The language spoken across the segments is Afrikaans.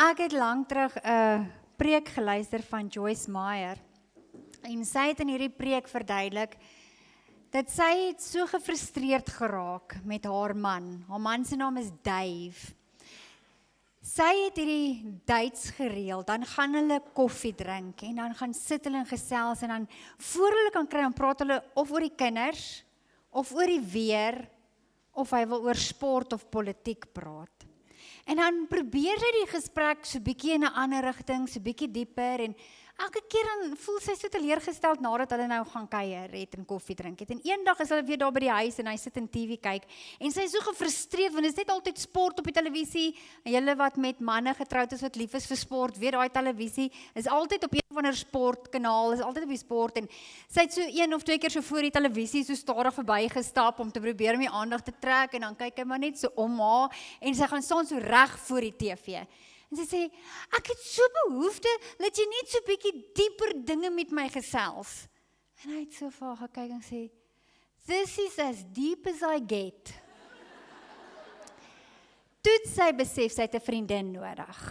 Ek het lank terug 'n preek geluister van Joyce Meyer. En sy het in hierdie preek verduidelik dat sy het so gefrustreerd geraak met haar man. Haar man se naam is Dave. Sy het hierdie dates gereël, dan gaan hulle koffie drink en dan gaan sit hulle en gesels en dan voor hulle kan kry, dan praat hulle of oor die kinders, of oor die weer, of hy wil oor sport of politiek praat. En dan probeer sy die gesprek so bietjie in 'n ander rigting, so bietjie dieper en elke keer dan voel sy so teleurgesteld nadat hulle nou gaan kuier het en koffie drink het. En eendag is hulle weer daar by die huis en hy sit in TV kyk en sy is so gefrustreerd want dit is net altyd sport op die televisie. En julle wat met manne getroud is wat lief is vir sport, weet daai televisie is altyd op een of ander sportkanaal, is altyd op die sport en sy het so 1 of 2 keer so voor die televisie so stadig verbygestap om te probeer om die aandag te trek en dan kyk hy maar net so om haar en sy gaan staan so reg voor die TV. En sy sê, ek het so behoefte, dat jy net so bietjie dieper dinge met my gesels. En hy het so vir haar gekyk en sê, this is as deep as I get. Toe sy besef, sy het 'n vriendin nodig.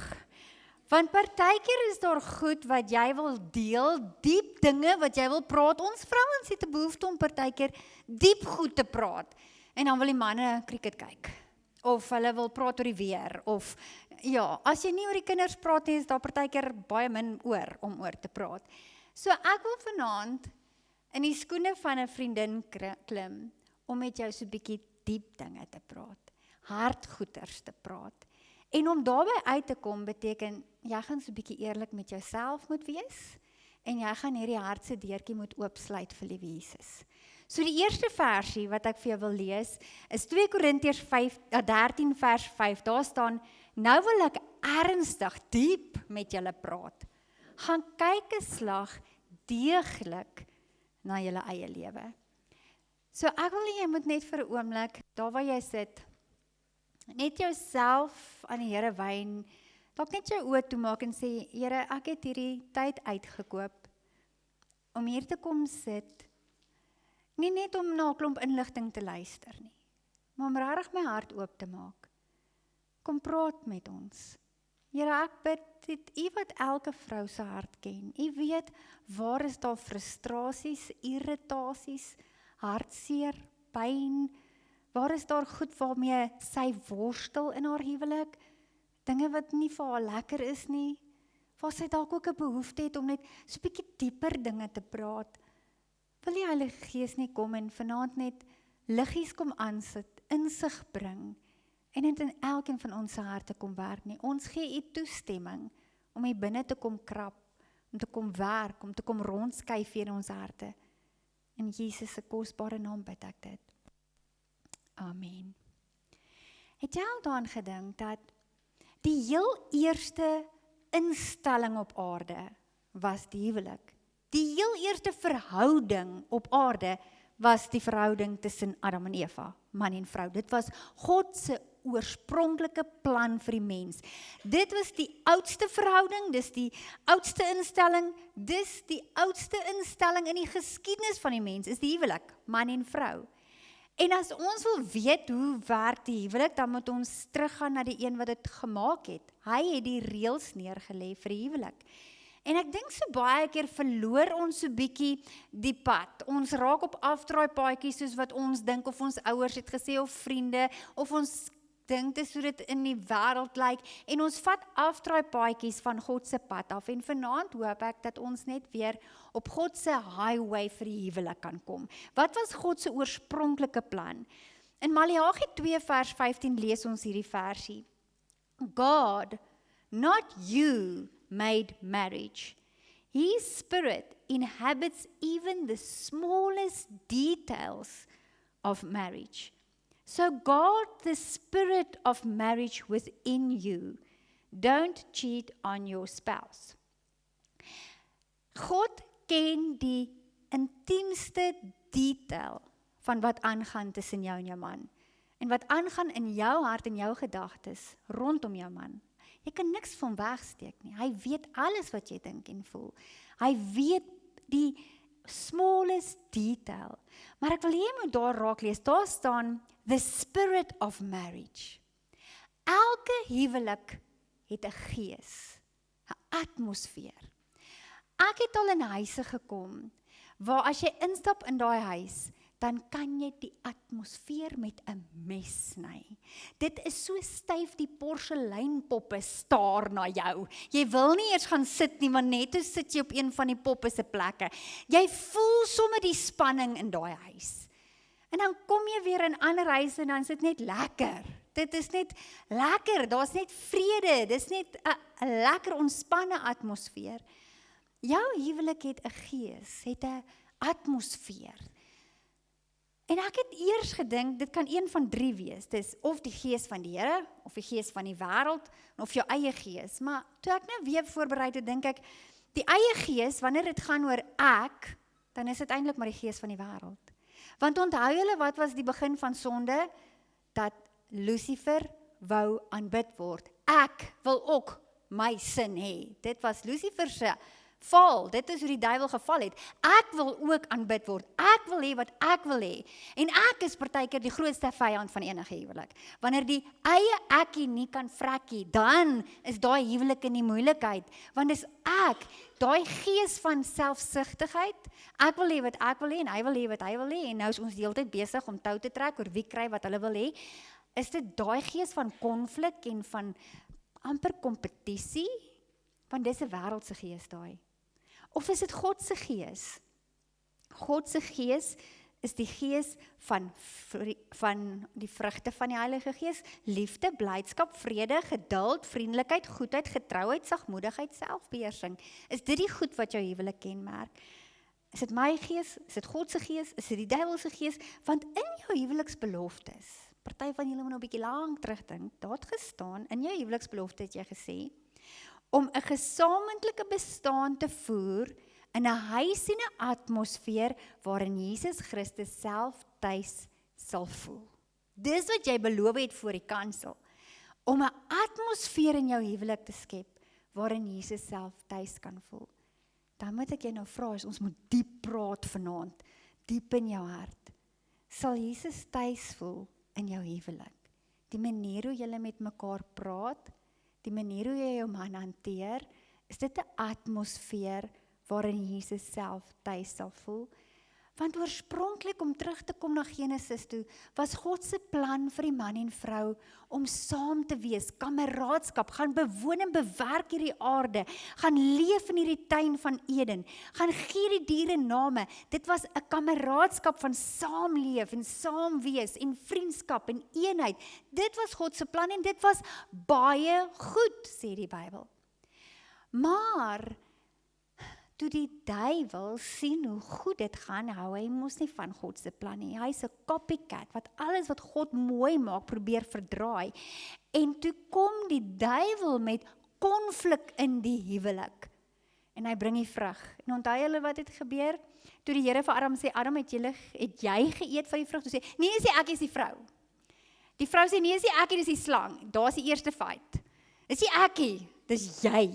Want partykeer is daar goed wat jy wil deel, diep dinge wat jy wil praat. Ons vrouens het 'n behoefte om partykeer diep goed te praat. En dan wil die manne krieket kyk. Of hulle wil praat oor die weer, of ja, as jy nie oor die kinders praat nie, is daar partykeer baie min oor om oor te praat. So ek wil vanaand in die skoene van 'n vriendin klim, om met jou so bietjie diep dinge te praat, hartgoeders te praat. En om daarby uit te kom, beteken, jy gaan so bietjie eerlik met jouself moet wees, en jy gaan hierdie hartse deurtjie moet oopsluit vir liewe Jesus. So die eerste versie wat ek vir jou wil lees, is 2 Korintiërs 13 vers 5, daar staan, nou wil ek ernstig, diep met julle praat. Gaan kyk 'n slag deeglik na julle eie lewe. So ek wil jy moet net vir 'n oomblik, daar waar jy sit, net jouself aan die Here wy, dalk net jou oë toemaak en sê, Here, ek het hierdie tyd uitgekoop, om hier te kom sit, nie net om na 'n klomp inligting te luister nie, maar om regtig my hart oop te maak. Kom praat met ons. Here, ek bid dit U wat elke vrou se hart ken. U weet waar is daar frustrasies, irritasies, hartseer, pyn, waar is daar goed waarmee sy worstel in haar huwelik, dinge wat nie vir haar lekker is nie, waar sy dalk ook 'n behoefte het om net so 'n bietjie dieper dinge te praat. Wil die Heilige Gees nie kom en vanaand net liggies kom aansit, insig bring, en dit in elkeen van ons harte kom werk nie. Ons gee U toestemming om hier binne te kom krap, om te kom werk, om te kom rondskuif in ons harte. In Jesus se kosbare naam bid ek dit. Amen. Het jy al daaraan gedink dat die heel eerste instelling op aarde was die huwelik? Die heel eerste verhouding op aarde was die verhouding tussen Adam en Eva, man en vrou. Dit was God se oorspronklike plan vir die mens. Dit was die oudste verhouding, dis die oudste instelling, dis die oudste instelling in die geskiedenis van die mens, is die huwelik, man en vrou. En as ons wil weet hoe werk die huwelik, dan moet ons teruggaan na die een wat dit gemaak het. Hy het die reëls neergelê vir die huwelik. En ek dink so baie keer verloor ons so bietjie die pad. Ons raak op afdraaipaadjies soos wat ons dink, of ons ouers het gesê, of vriende, of ons dink dis hoe dit in die wêreld lyk, en ons vat afdraaipaadjies van God se pad af, en vanaand hoop ek dat ons net weer op God se highway vir die huwelik kan kom. Wat was God se oorspronklike plan? In Maleagi 2 vers 15 lees ons hierdie versie. God, not you, made marriage. His Spirit inhabits even the smallest details of marriage. So guard the spirit of marriage within you. Don't cheat on your spouse. God ken die intiemste detail van wat aangaan tussen jou en jou man. En wat aangaan in jou hart en jou gedagtes rondom jou man. Jy kan niks van wegsteek nie. Hy weet alles wat jy dink en voel. Hy weet die smallest detail. Maar ek wil jy moet daar raak lees. Daar staan the spirit of marriage. Elke huwelik het 'n gees, 'n atmosfeer. Ek het al in huise gekom, waar as jy instap in daai huis, dan kan jy die atmosfeer met 'n mes sny. Dit is so styf, die porseleinpoppe staar na jou. Jy wil nie eers gaan sit nie, want net toe sit jy op een van die poppe se plekke. Jy voel sommer die spanning in daai huis. En dan kom jy weer in ander huise en dan is dit net lekker. Dit is net lekker, daar's net vrede, dis net 'n lekker ontspanne atmosfeer. Jou huwelik het 'n gees, het 'n atmosfeer. En ek het eers gedink, dit kan een van 3 wees. Dis of die gees van die Here, of die gees van die wêreld, of jou eie gees. Maar toe ek nou weer voorberei het, dink ek, die eie gees, wanneer dit gaan oor ek, dan is dit eintlik maar die gees van die wêreld. Want onthou julle wat was die begin van sonde? Dat Lucifer wou aanbid word. Ek wil ook my sin hê. Dit was Lucifer se val. Dit is hoe die duiwel geval het. Ek wil ook aanbid word. Ek wil hê wat ek wil hê. En ek is partykeer die grootste vyand van enige huwelik. Wanneer die eie ekkie nie kan vrekkie, dan is daai huwelik in die moeilikheid. Want dis ek, daai gees van selfsugtigheid. Ek wil hê wat ek wil hê en hy wil hê wat hy wil hê. En nou is ons die hele tyd besig om tou te trek oor wie kry wat hulle wil hê. Is dit daai gees van konflik en van amper kompetisie? Want dis 'n wêreldse gees daai. Of is dit God se gees? God se gees is die gees van die vrugte van die Heilige Gees, liefde, blydskap, vrede, geduld, vriendelikheid, goedheid, getrouheid, sagmoedigheid, selfbeheersing. Is dit die goed wat jou huwelik kenmerk? Is dit my gees? Is dit God se gees? Is dit die duiwel se gees? Want in jou huweliksbeloftes, party van julle moet nou 'n bietjie lank terugdink, daar het gestaan, in jou huweliksbelofte het jy gesê, om 'n gesamentlike bestaan te voer in 'n huis en 'n atmosfeer waarin Jesus Christus self tuis sal voel. Dis wat jy beloof het voor die kansel, om 'n atmosfeer in jou huwelik te skep waarin Jesus self tuis kan voel. Dan moet ek jou nou vra, as ons moet diep praat vanaand, diep in jou hart. Sal Jesus tuis voel in jou huwelik? Die manier hoe jy met mekaar praat, die manier hoe jy jou man hanteer, is dit 'n atmosfeer waarin Jesus self tuis sal voel? Want oorspronklik, om terug te kom na Genesis toe, was God se plan vir die man en vrou om saam te wees, kameraadskap, gaan bewoon en bewerk hierdie aarde, gaan leef in hierdie tuin van Eden, gaan gee die diere name. Dit was 'n kameraadskap van saamleef en saam wees en vriendskap en eenheid. Dit was God se plan en dit was baie goed, sê die Bybel. Maar toe die duiwel sien hoe goed dit gaan, hou hy mos nie van God se plan nie. Hy's 'n copycat wat alles wat God mooi maak probeer verdraai. En toe kom die duiwel met konflik in die huwelik. En hy bring die vrug. En onthou julle wat het gebeur? Toe die Here vir Adam sê, Adam, het jy geëet van die vrug? Toe sê, nee, sê ek is die vrou. Die vrou sê, nee, sê ek, dis die slang. Daar's die eerste fight. Dis nie ekkie, dis jy.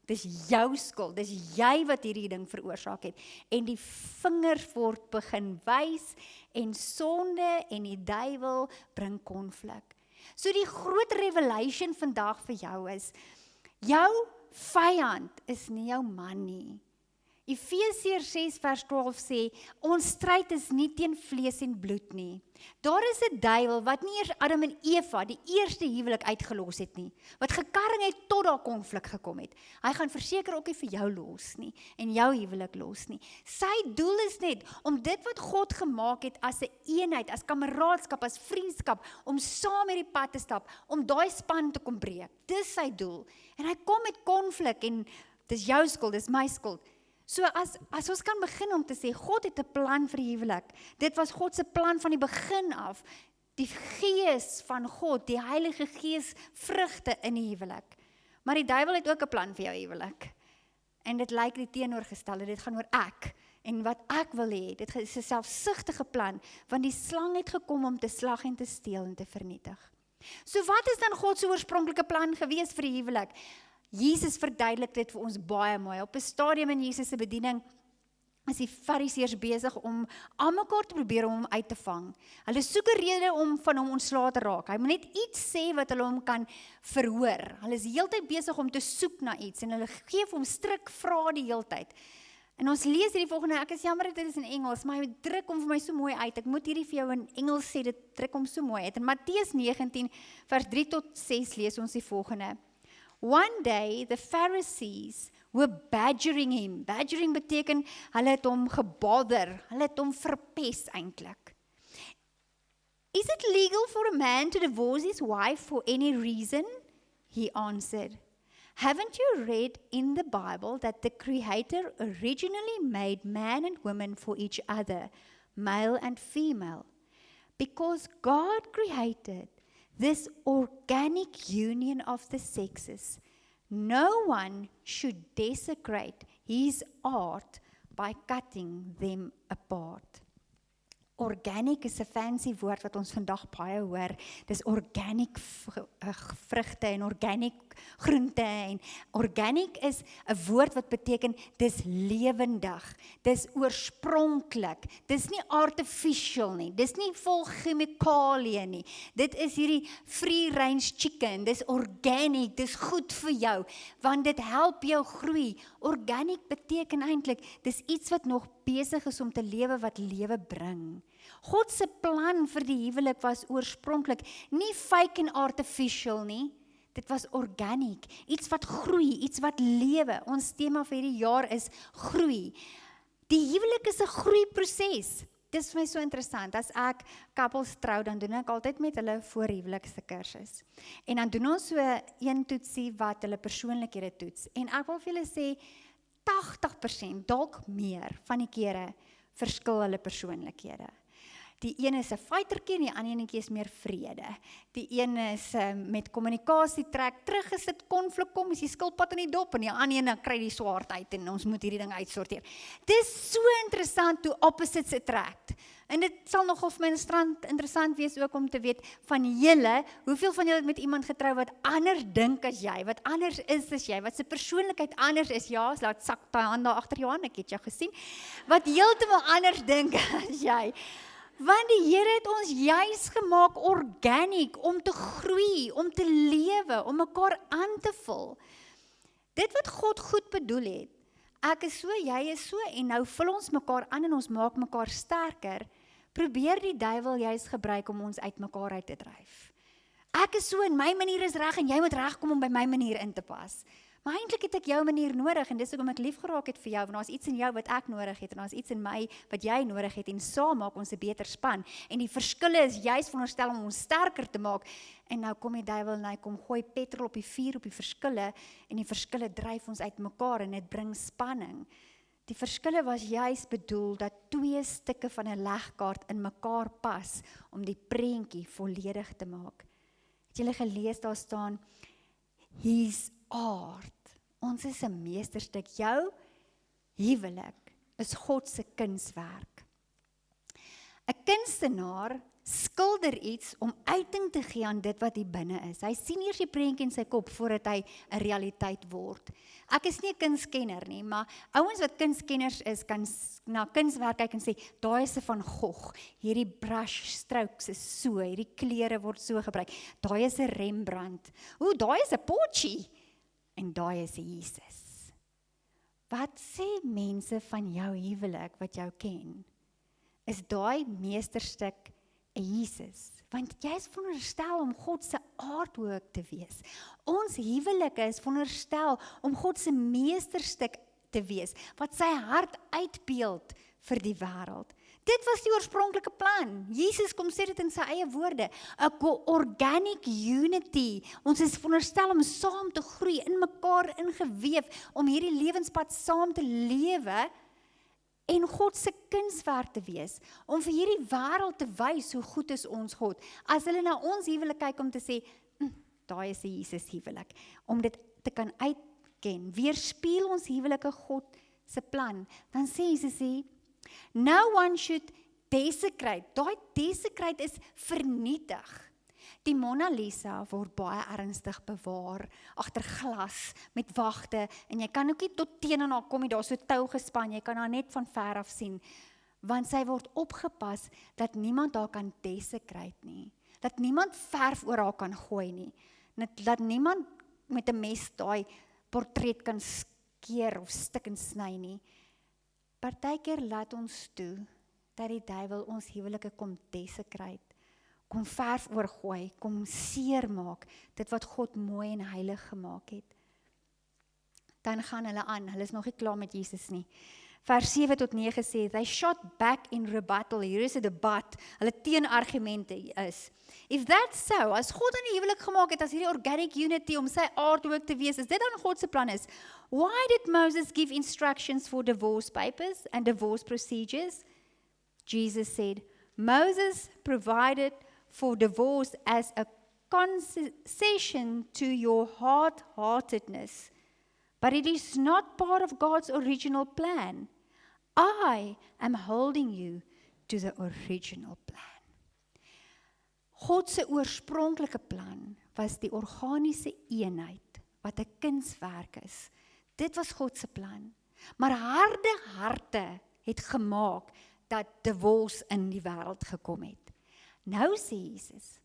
Dis jou skuld, dis jy wat hierdie ding veroorsaak het. En die vingers word begin wys en sonde en die duiwel bring konflik. So die groot revelation vandag vir jou is, jou vyand is nie jou man nie. Efesiërs 6 vers 12 sê, ons stryd is nie teen vlees en bloed nie. Daar is 'n duiwel wat nie eers Adam en Eva, die eerste huwelik uitgelos het nie, wat gekarring het tot daar konflik gekom het. Hy gaan verseker ook nie vir jou los nie, en jou huwelik los nie. Sy doel is net om dit wat God gemaak het as 'n eenheid, as kameraadskap, as vriendskap, om saam met die pad te stap, om daai span te kom breek. Dis sy doel. En hy kom met konflik en dis jou skuld, dis my skuld. So as ons kan begin om te sê, God het 'n plan vir die huwelik. Dit was God se plan van die begin af. Die gees van God, die Heilige Gees, vrugte in die huwelik. Maar die duiwel het ook 'n plan vir jou huwelik. En dit lyk die teenoorgestelde, dit gaan oor ek. En wat ek wil hê, dit is 'n selfsugtige plan, want die slang het gekom om te slag en te steel en te vernietig. So wat is dan God se oorspronklike plan gewees vir die huwelik? Jesus verduidelik dit vir ons baie mooi. Op 'n stadium in Jesus se bediening is die fariseërs besig om aan mekaar te probeer om hom uit te vang. Hulle soek 'n rede om van hom ontslae te raak. Hy moet net iets sê wat hulle hom kan verhoor. Hulle is heeltyd besig om te soek na iets en hulle gee vir hom strik vrae die heeltyd. En ons lees hierdie volgende, ek is jammer dit is in Engels, maar hy druk hom vir my so mooi uit. Ek moet hierdie vir jou in Engels sê, dit druk hom so mooi uit. In Matteus 19 vers 3 tot 6 lees ons die volgende. One day the Pharisees were badgering him. Badgering beteken hulle het hom gebother, hulle het hom verpes eintlik. Is it legal for a man to divorce his wife for any reason? He answered. Haven't you read in the Bible that the Creator originally made man and woman for each other, male and female? Because God created this organic union of the sexes, no one should desecrate his art by cutting them apart. Organic is 'n fancy woord wat ons vandag baie hoor. Dis organic vrugte en organic groente en organic is 'n woord wat beteken dis lewendig, dis oorspronklik, dis nie artificial nie, dis nie vol chemikalieë nie. Dit is hierdie free range chicken, dis organic, dis goed vir jou want dit help jou groei. Organic beteken eintlik dis iets wat nog besig is om te lewe wat lewe bring. God se plan vir die huwelik was oorspronklik nie fake en artificial nie. Dit was organic, iets wat groei, iets wat lewe. Ons tema vir hierdie jaar is groei. Die huwelik is 'n groeiproses. Dit is vir my so interessant. As ek couples trou, dan doen ek altyd met hulle voorhuwelikse kursus. En dan doen ons so een toetsie wat hulle persoonlikhede toets. En ek wil vir julle sê 80%, dalk meer van die kere verskil hulle persoonlikhede. Die een is 'n fightertjie en die ander enetjie is meer vrede. Die een is met kommunikasie trek terug as dit konflik kom, is die skilpad in die dop en die ander een kry die swaard uit en ons moet hierdie ding uitsorteer. Dis so interessant hoe opposites attract. En dit sal nogal vir my interessant wees ook om te weet van julle, hoeveel van julle het met iemand getrou wat anders dink as jy, wat anders is as jy, wat sy persoonlikheid anders is. Ja, laat sak daai hand daar agter jou aan, ek het jou gesien. Wat heeltemal anders dink as jy. Want die Here het ons juis gemaak organic, om te groei, om te lewe, om mekaar aan te vul. Dit wat God goed bedoel het, ek is so, jy is so, en nou vul ons mekaar aan en ons maak mekaar sterker, probeer die duiwel juis gebruik om ons uit mekaar uit te dryf. Ek is so, en my manier is reg, en jy moet regkom om by my manier in te pas. Maar eintlik het ek jou manier nodig, en dis hoekom ek lief geraak het vir jou, want daar's iets in jou wat ek nodig het, en daar's iets in my wat jy nodig het, en saam maak ons 'n beter span, en die verskille is juist veronderstel om ons sterker te maak, en nou kom die duiwel en hy kom gooi petrol op die vuur op die verskille, en die verskille dryf ons uit mekaar, en dit bring spanning. Die verskille was juist bedoel, dat 2 stukke van 'n legkaart in mekaar pas, om die prentjie volledig te maak. Het julle gelees, daar staan, his art. Ons is 'n meesterstuk. Jou huwelik is God se kunswerk. 'n Kunstenaar skilder iets om uiting te gee aan dit wat hier binne is. Hy sien eers die prentjie in sy kop voordat hy 'n realiteit word. Ek is nie 'n kunskenner nie, maar ouens wat kunstkenners is, kan na kunswerk kyk en sê, daai is 'n Van Gogh, hierdie brush strokes is so, hierdie kleure word so gebruik, daai is 'n Rembrandt, daai is 'n Portie, en daai is Jesus. Wat sê mense van jou huwelik wat jou ken? Is daai meesterstuk 'n Jesus? Want jy is veronderstel om God se aardhoek te wees. Ons huwelike is veronderstel om God se meesterstuk te wees, wat sy hart uitbeeld vir die wêreld. Dit was die oorspronklike plan. Jesus kom sê dit in sy eie woorde. 'n Organic unity. Ons is veronderstel om saam te groei, in mekaar ingeweef, om hierdie lewenspad saam te lewe, en God se kunswerk te wees, om vir hierdie wêreld te wys hoe goed is ons God. As hulle na ons huwelik kyk om te sê, daai is die Jesus huwelik, om dit te kan uitken, weerspieël ons huwelike God se plan, dan sê Jesus, no one should desecrate. Daai desecrate is vernietig. Die Mona Lisa word baie ernstig bewaar, agter glas, met wagte, en jy kan ook nie tot teen aan haar kom nie, daar so tou gespan, jy kan haar net van ver af sien, want sy word opgepas, dat niemand haar kan desecrate nie, dat niemand verf oor haar kan gooi nie, dat niemand met 'n mes daai portret kan skeer of stik en sny nie. Partykeer laat ons toe, dat die duiwel ons huwelike kom desecrate, kom verf oorgooi, kom seer maak, dit wat God mooi en heilig gemaak het. Dan gaan hulle aan, hulle is nog nie klaar met Jesus nie. Vers 7 tot 9 sê, they shot back in rebuttal, hier is 'n debat, hulle teenargumente is. If that's so, as God in die huwelik gemaak het, as hierdie organic unity om sy aard ook te wees, is dit dan God se plan is? Why did Moses give instructions for divorce papers and divorce procedures? Jesus said, Moses provided for divorce as a concession to your hard-heartedness, but it is not part of God's original plan. I am holding you to the original plan. God se oorspronklike plan was die organiese eenheid, wat 'n kunswerk is. Dit was God se plan. Maar harde harte het gemaak, dat divorce in die wêreld gekom het. Nou sê Jesus,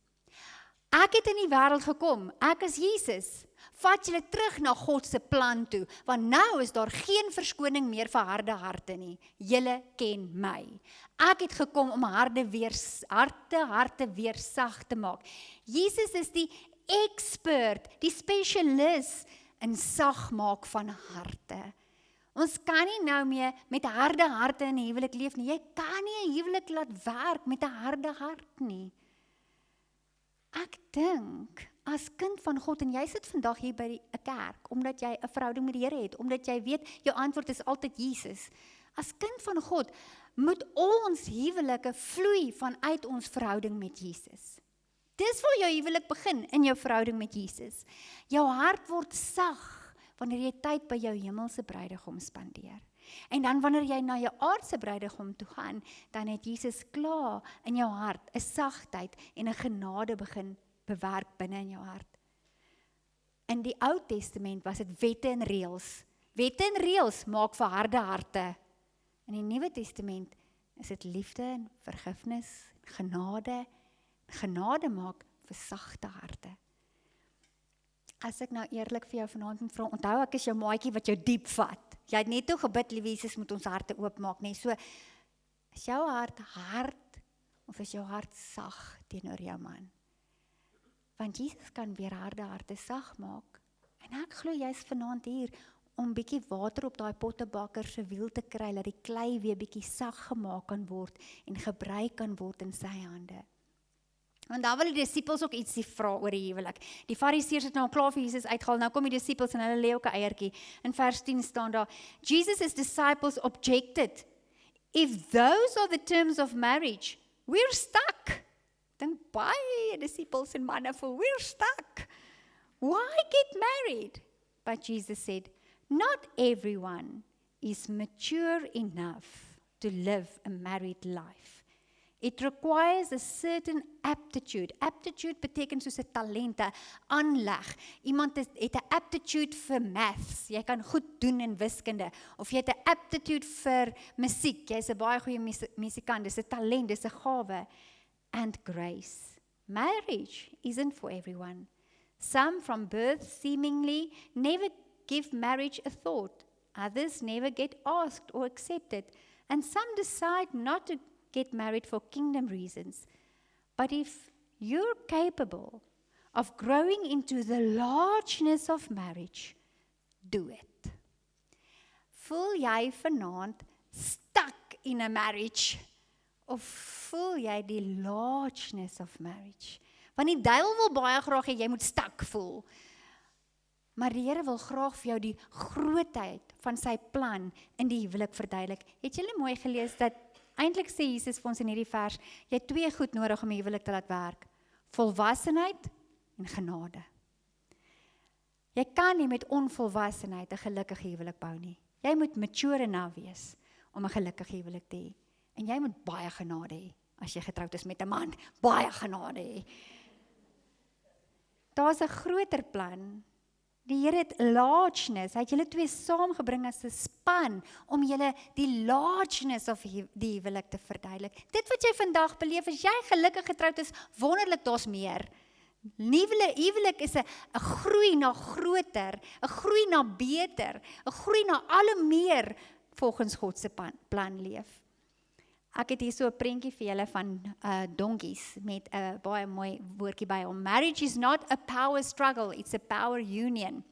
ek het in die wêreld gekom, ek is Jesus, vat julle terug na God se plan toe, want nou is daar geen verskoning meer vir harde harte nie, julle ken my. Ek het gekom om harte weer sag te maak. Jesus is die expert, die spesialis in sag maak van harte. Ons kan nie nou meer met harde harte in 'n huwelik leef nie. Jy kan nie 'n huwelik laat werk met 'n harde hart nie. Ek dink, as kind van God, en jy sit vandag hier by 'n kerk, omdat jy 'n verhouding met die Here het, omdat jy weet, jou antwoord is altyd Jesus. As kind van God, moet ons huwelike vloei vanuit ons verhouding met Jesus. Dis waar jou huwelik begin, in jou verhouding met Jesus. Jou hart word sag, wanneer jy tyd by jou hemelse bruidegom spandeer. En dan wanneer jy na jou aardse bruidegom toe gaan, dan het Jesus klaar in jou hart 'n sagtheid en 'n genade begin bewerk binne in jou hart. In die Ou Testament was dit wette en reëls. Wette en reëls maak vir harde harte. In die Nuwe Testament is dit liefde en vergifnis, genade. Genade maak vir sagte harte. As ek nou eerlik vir jou vanaand moet vra, onthou ek is jou maatjie wat jou diep vat. Jy het net toe gebid, liewe Jesus, moet ons harte oopmaak, nee. So, is jou hart hard, of is jou hart sag teenoor jou man? Want Jesus kan weer harde harte sag maak. En ek glo jy's vanaand hier, om bietjie water op daai pottebakker se wiel te kry, dat die klei weer bietjie sag gemaak kan word, en gebruik kan word in sy hande. Want dan wil die disippels ook ietsie vra oor die huwelik. Die fariseërs het nou al klaar vir Jesus uitgehaal, nou kom die disippels en hulle lê ook 'n eiertjie. In vers 10 staan daar, Jesus' disciples objected, if those are the terms of marriage, we're stuck. Dink baie disciples en manne voel, we're stuck. Why get married? But Jesus said, not everyone is mature enough to live a married life. It requires a certain aptitude. Aptitude beteken soos 'n talent, 'n aanleg. Iemand het 'n aptitude vir maths. Jy kan goed doen in wiskunde. Of jy het 'n aptitude vir musiek. Jy's 'n baie goeie musikant. Dis 'n talent, dis 'n gawe. And grace. Marriage isn't for everyone. Some from birth seemingly never give marriage a thought. Others never get asked or accepted. And some decide not to get married for kingdom reasons. But if you're capable of growing into the largeness of marriage, do it. Voel jy vanaand stuck in a marriage? Of voel jy die largeness of marriage? Want die duiwel wil baie graag hê jy moet stuck voel. Maar die Here wil graag vir jou die grootheid van sy plan in die huwelik verduidelik. Het julle mooi gelees dat eintlik sê Jesus vir ons in hierdie vers, jy het twee goed nodig om die huwelik te laat werk. Volwassenheid en genade. Jy kan nie met onvolwassenheid 'n gelukkige huwelik bou nie. Jy moet mature enough wees om 'n gelukkige huwelik te hê. En jy moet baie genade hê as jy getroud is met 'n man. Baie genade hê. Daar's 'n groter plan. Die Here het largeness, hy het julle twee saamgebring as 'n span, om julle die largeness of die huwelik te verduidelik. Dit wat jy vandag beleef, as jy gelukkig getroud is, wonderlik, daar's meer. Huwelik is 'n groei na groter, 'n groei na beter, 'n groei na alle meer volgens God se plan leef. Ek het hier so 'n prentjie vir julle van donkies met 'n baie mooi woordjie by hom. Marriage is not a power struggle, it's a power union.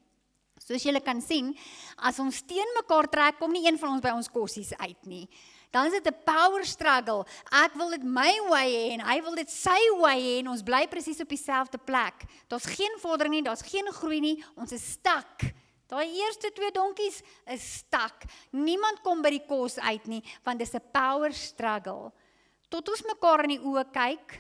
Soos julle kan sien, as ons teen mekaar trek, kom nie een van ons by ons kossies uit nie. Dan is dit 'n power struggle. Ek wil dit my way hê en hy wil dit sy way hê en ons bly presies op dieselfde plek. Daar's geen vordering nie, daar's geen groei nie, ons is stak. Daai eerste twee donkies is stak. Niemand kom by die kos uit nie, want dis 'n power struggle. Tot ons mekaar in die oë kyk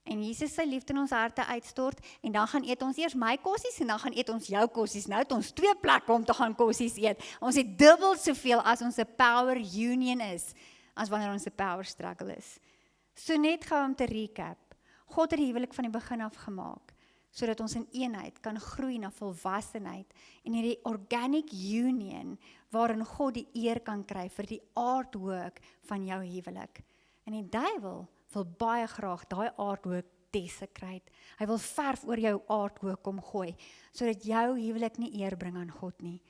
en Jesus sy liefde in ons harte uitstort en dan gaan eet ons eers my kossies en dan gaan eet ons jou kossies. Nou het ons twee plekke om te gaan kossies eet. Ons het dubbel soveel as ons 'n power union is, as wanneer ons 'n power struggle is. So net gou om te recap. God het die huwelik van die begin af gemaak, sodat ons in eenheid kan groei na volwassenheid en hierdie organic union waarin God die eer kan kry vir die aardhoek van jou huwelik. En die duiwel wil baie graag daai aardhoek desecrate. Hy wil verf oor jou aardhoek kom gooi, sodat jou huwelik nie eer bring aan God nie.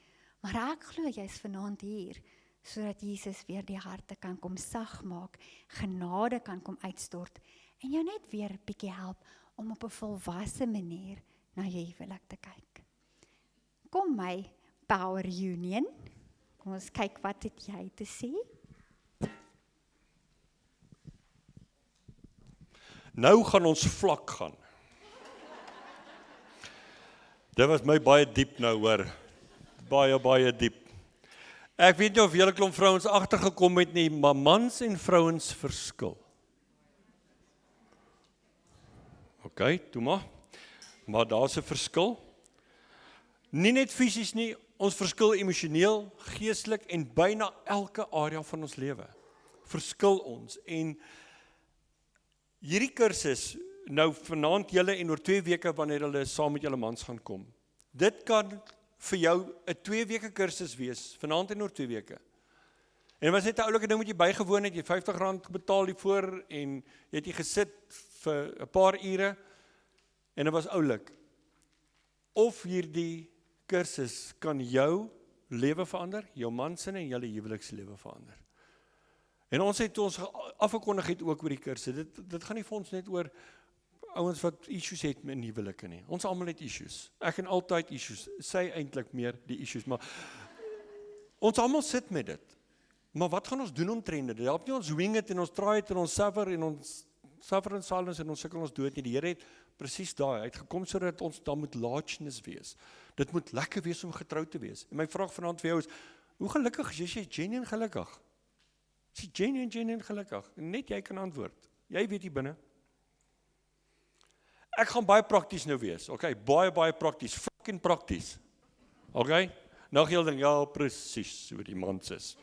Maar ek glo jy's vanaand hier, sodat Jesus weer die harte kan kom sag maak, genade kan kom uitstort, en jou net weer 'n bietjie help om op 'n volwasse manier na jou huwelik te kyk. Kom my power union, kom ons kyk wat het jy te sê. Nou gaan ons vlak gaan. Dit was my baie diep nou hoor. Baie diep. Ek weet nie of julle klomp vrouens agtergekom het nie, maar mans en vrouens verskil. OK, toe maar daar's 'n verskil. Nie net fisies nie, ons verskil emosioneel, geestelik en byna elke area van ons lewe. Verskil ons en hierdie kursus, nou vanaand julle en oor 2 weke wanneer hulle saam met julle mans gaan kom. Dit kan vir jou 'n 2 weke kursus wees, vanaand en oor 2 weke. En was net 'n oulike ding wat jy bygewoon het, jy R50 betaal hiervoor en jy het hier gesit vir 'n paar ure en dit was oulik. Of hierdie kursus kan jou lewe verander, jou man se en julle huwelikslewe verander. En ons het ons afgekondig het ook oor die kursus. Dit gaan nie vir ons net oor ouens wat issues het met huwelike nie. Ons almal het issues. Ek en altyd issues. Sy eintlik meer die issues, maar ons almal sit met dit. Maar wat gaan ons doen omtrent dit? Dit help nie ons wing it en ons try it en ons suffer en ons suffer in silence en ons sukkel ons dood nie. Die Here het presies daai uitgekom sodat ons dan moet largeness wees. Dit moet lekker wees om getrou te wees. En my vraag vanaand vir jou is, hoe gelukkig is jy genuine gelukkig? Is jy genuine gelukkig? Net jy kan antwoord. Jy weet hier binne. Ek gaan baie prakties nou wees. Okay, baie prakties. Fucking prakties. Okay? Nou gee julle ja, presies so die mans is.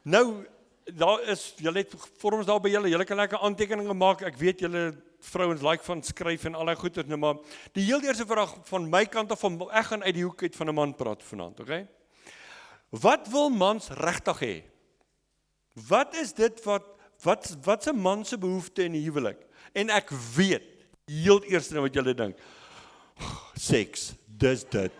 Nou daar is julle het vorms daar by julle kan lekker aantekeninge maak. Ek weet julle vrouens like van skryf en allerlei goeders, nou maar die heel eerste vraag van my kant af, ek gaan uit die hoek uit van 'n man praat vanaand, okay? Wat wil mans regtig hê? Wat is dit wat 'n man se behoefte in die huwelik? En ek weet, heel eerste wat julle dink, seks, dis dit.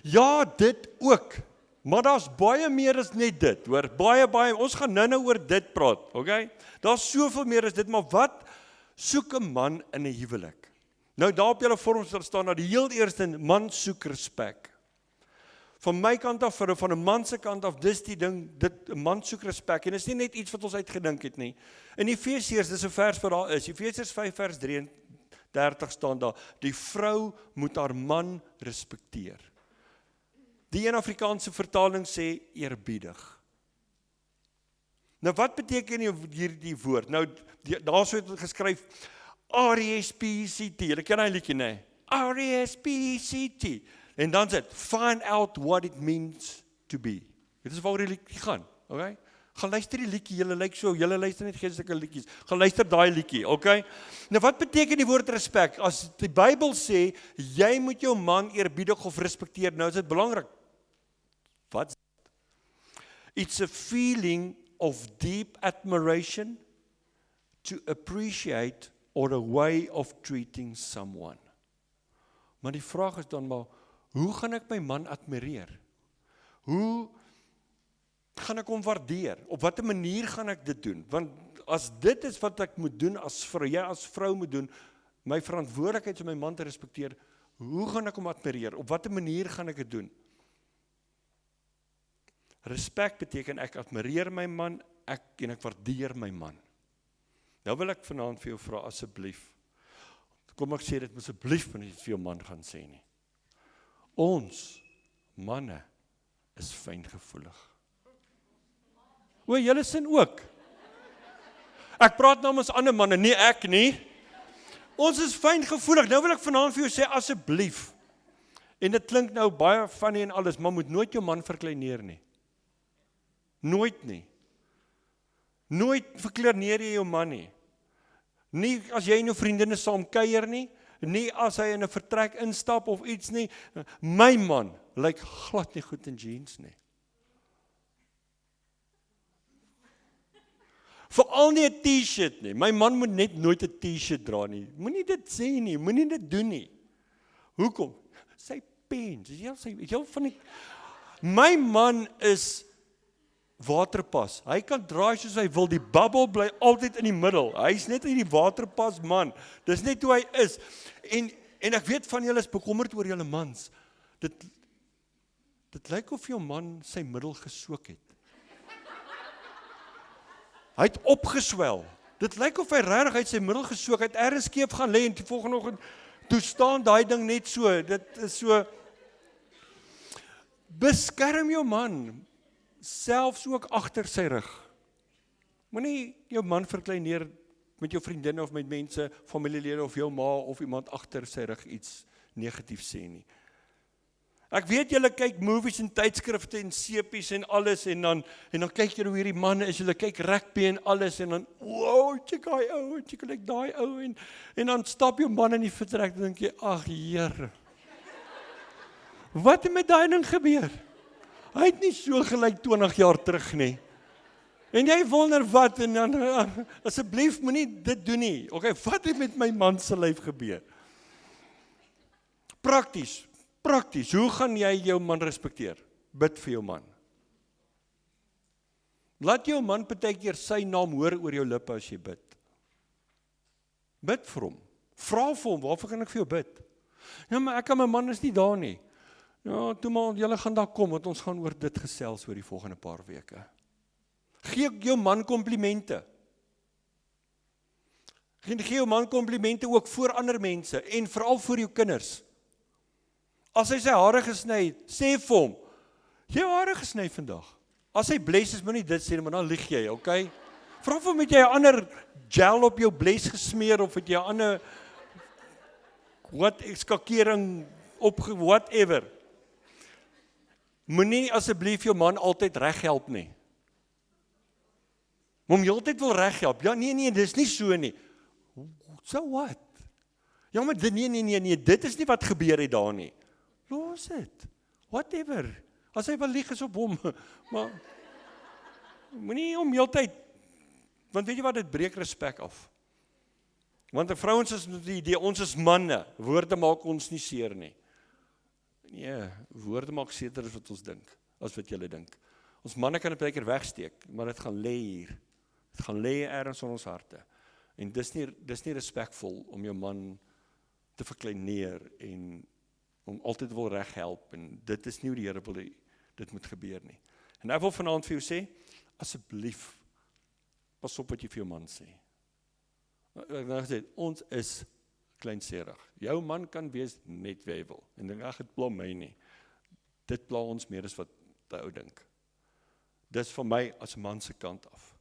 Ja, dit ook. Maar daar's baie meer as net dit, hoor. Baie, ons gaan nou oor dit praat, okay? Daar's soveel meer as dit, maar wat soek 'n man in 'n huwelik? Nou daar op julle vorms staan dat die heel eerste man soek respek. Van my kant af, van 'n man se kant af, dis die ding, 'n man soek respek, en dit is nie net iets wat ons uitgedink het nie. In Efesiërs, dis 'n vers wat daar is, Efesiërs 5 vers 33 staan daar, die vrou moet haar man respekteer. Die een Afrikaanse vertaling sê eerbiedig. Nou wat beteken hierdie woord? Nou daar so het geskryf R-E-S-P-E-C-T. Julle ken hy liedjie, nee? R-E-S-P-E-C-T. En dan sê dit find out what it means to be. Dit is waaroor die liedjie gaan, okay? Gaan luister die liedjie, julle lyk so, julle luister net geestelike liedjies. Gaan luister daai liedjie, okay? Nou wat beteken die woord respek? As die Bybel sê, jy moet jou man eerbiedig of respekteer, nou is dit belangrik. Wat? It's a feeling of deep admiration to appreciate or a way of treating someone. Maar die vraag is dan maar, hoe gaan ek my man admireer? Hoe gaan ek hom waardeer? Op watter manier gaan ek dit doen? Want as dit is wat ek moet doen as vrou, jy as vrou moet doen, my verantwoordelikheid om my man te respekteer, hoe gaan ek hom admireer? Op watter manier gaan ek dit doen? Respek beteken ek admireer my man, en ek waardeer my man. Nou wil ek vanaand vir jou vra, asseblief, kom ek sê dit asseblief nie vir jou man gaan sê nie. Ons manne is fyngevoelig. O, julle sin ook. Ek praat namens ander manne, nie ek nie. Ons is fyngevoelig. Nou wil ek vanaand vir jou sê, asseblief. En dit klink nou baie funny en alles, maar moet nooit jou man verkleineer nie. Nooit nie. Nooit verkleineer jy jou man nie. Nie as jy en jou vriendinne saam kuier nie, nie as hy in 'n vertrek instap of iets nie. My man lyk glad nie goed in jeans nie. Veral nie 'n t-shirt nie. My man moet net nooit 'n t-shirt dra nie. Moenie dit sê nie, moenie dit doen nie. Hoekom? Sy pens, my man is waterpas. Hy kan draai soos hy wil, die bubble bly altyd in die middel. Hy's net in die waterpas man. Dis net hoe hy is. En ek weet van julle is bekommerd oor julle mans. Dit lyk of jou man sy middel gesook het. Hy het opgeswel. Dit lyk of hy regtig uit sy middel gesook het, ergens skeef gaan lê en die volgende oggend toe staan daai ding net so. Dit is so. Beskerm jou man, selfs ook agter sy rug. Moenie jou man verkleineer met jou vriendinne of met mense, familielede of jou ma of iemand agter sy rug iets negatief sê nie. Ek weet julle kyk movies en tydskrifte en sepies en alles en dan kyk jy hoe hierdie manne is, julle kyk rugby en alles en dan wow, check hy ou, check like daai ou en dan stap jou man in die vertrek en dink jy, ag Here. Wat het met daai ding gebeur? Hy het nie so gelyk 20 jaar terug nie. En jy wonder wat en dan asseblief moenie dit doen nie. Okay, wat het met my man se lyf gebeur? Prakties, hoe gaan jy jou man respekteer? Bid vir jou man. Laat jou man partykeer sy naam hoor oor jou lippe as jy bid. Bid vir hom. Vra vir hom, waarvoor kan ek vir jou bid? Ja, maar ek en my man is nie daar nie. Ja, toe maar, julle gaan daar kom, want ons gaan oor dit gesels oor die volgende paar weke. Gee jou man komplimente. Gee jou man komplimente ook voor ander mense, en veral voor jou kinders. As hy sy hare gesny het, sê vir hom, jy hare gesny vandag. As hy bles is, moet nie dit sê, maar dan lieg jy, okay? Vra vir hom, het jy 'n ander gel op jou bles gesmeer, of het jy 'n ander skakering op, whatever. Moenie asseblief jou man altyd reg help nie. Hom heeltyd wil reg help. Ja, nee, dis nie so nie. So what? Ja, maar nee, dit is nie wat gebeur het daar nie. Los dit. Whatever. As hy wil lieg is op hom. Maar moenie hom heeltyd, want weet jy wat, dit breek respek af. Want die vrouens is met die idee, ons is manne, woorde maak ons nie seer nie. Nee, woorde maak seerder as wat ons dink, as wat julle dink. Ons manne kan 'n baie keer wegsteek, maar dit gaan lê hier. Dit gaan lê ergens in ons harte. En dis nie respekvol om jou man te verkleineer en om altyd wil reg help, en dit is nie hoe die Here wil dit moet gebeur nie. En ek wil vanaand vir jou sê, asseblief, pas op wat jy vir jou man sê. Ek het gesê, ons is kleinserig. Jou man kan wees net wie hy wil. En dink, ag, dit pla my nie. Dit pla ons meer as wat die ou dink. Dis vir my as man se kant af.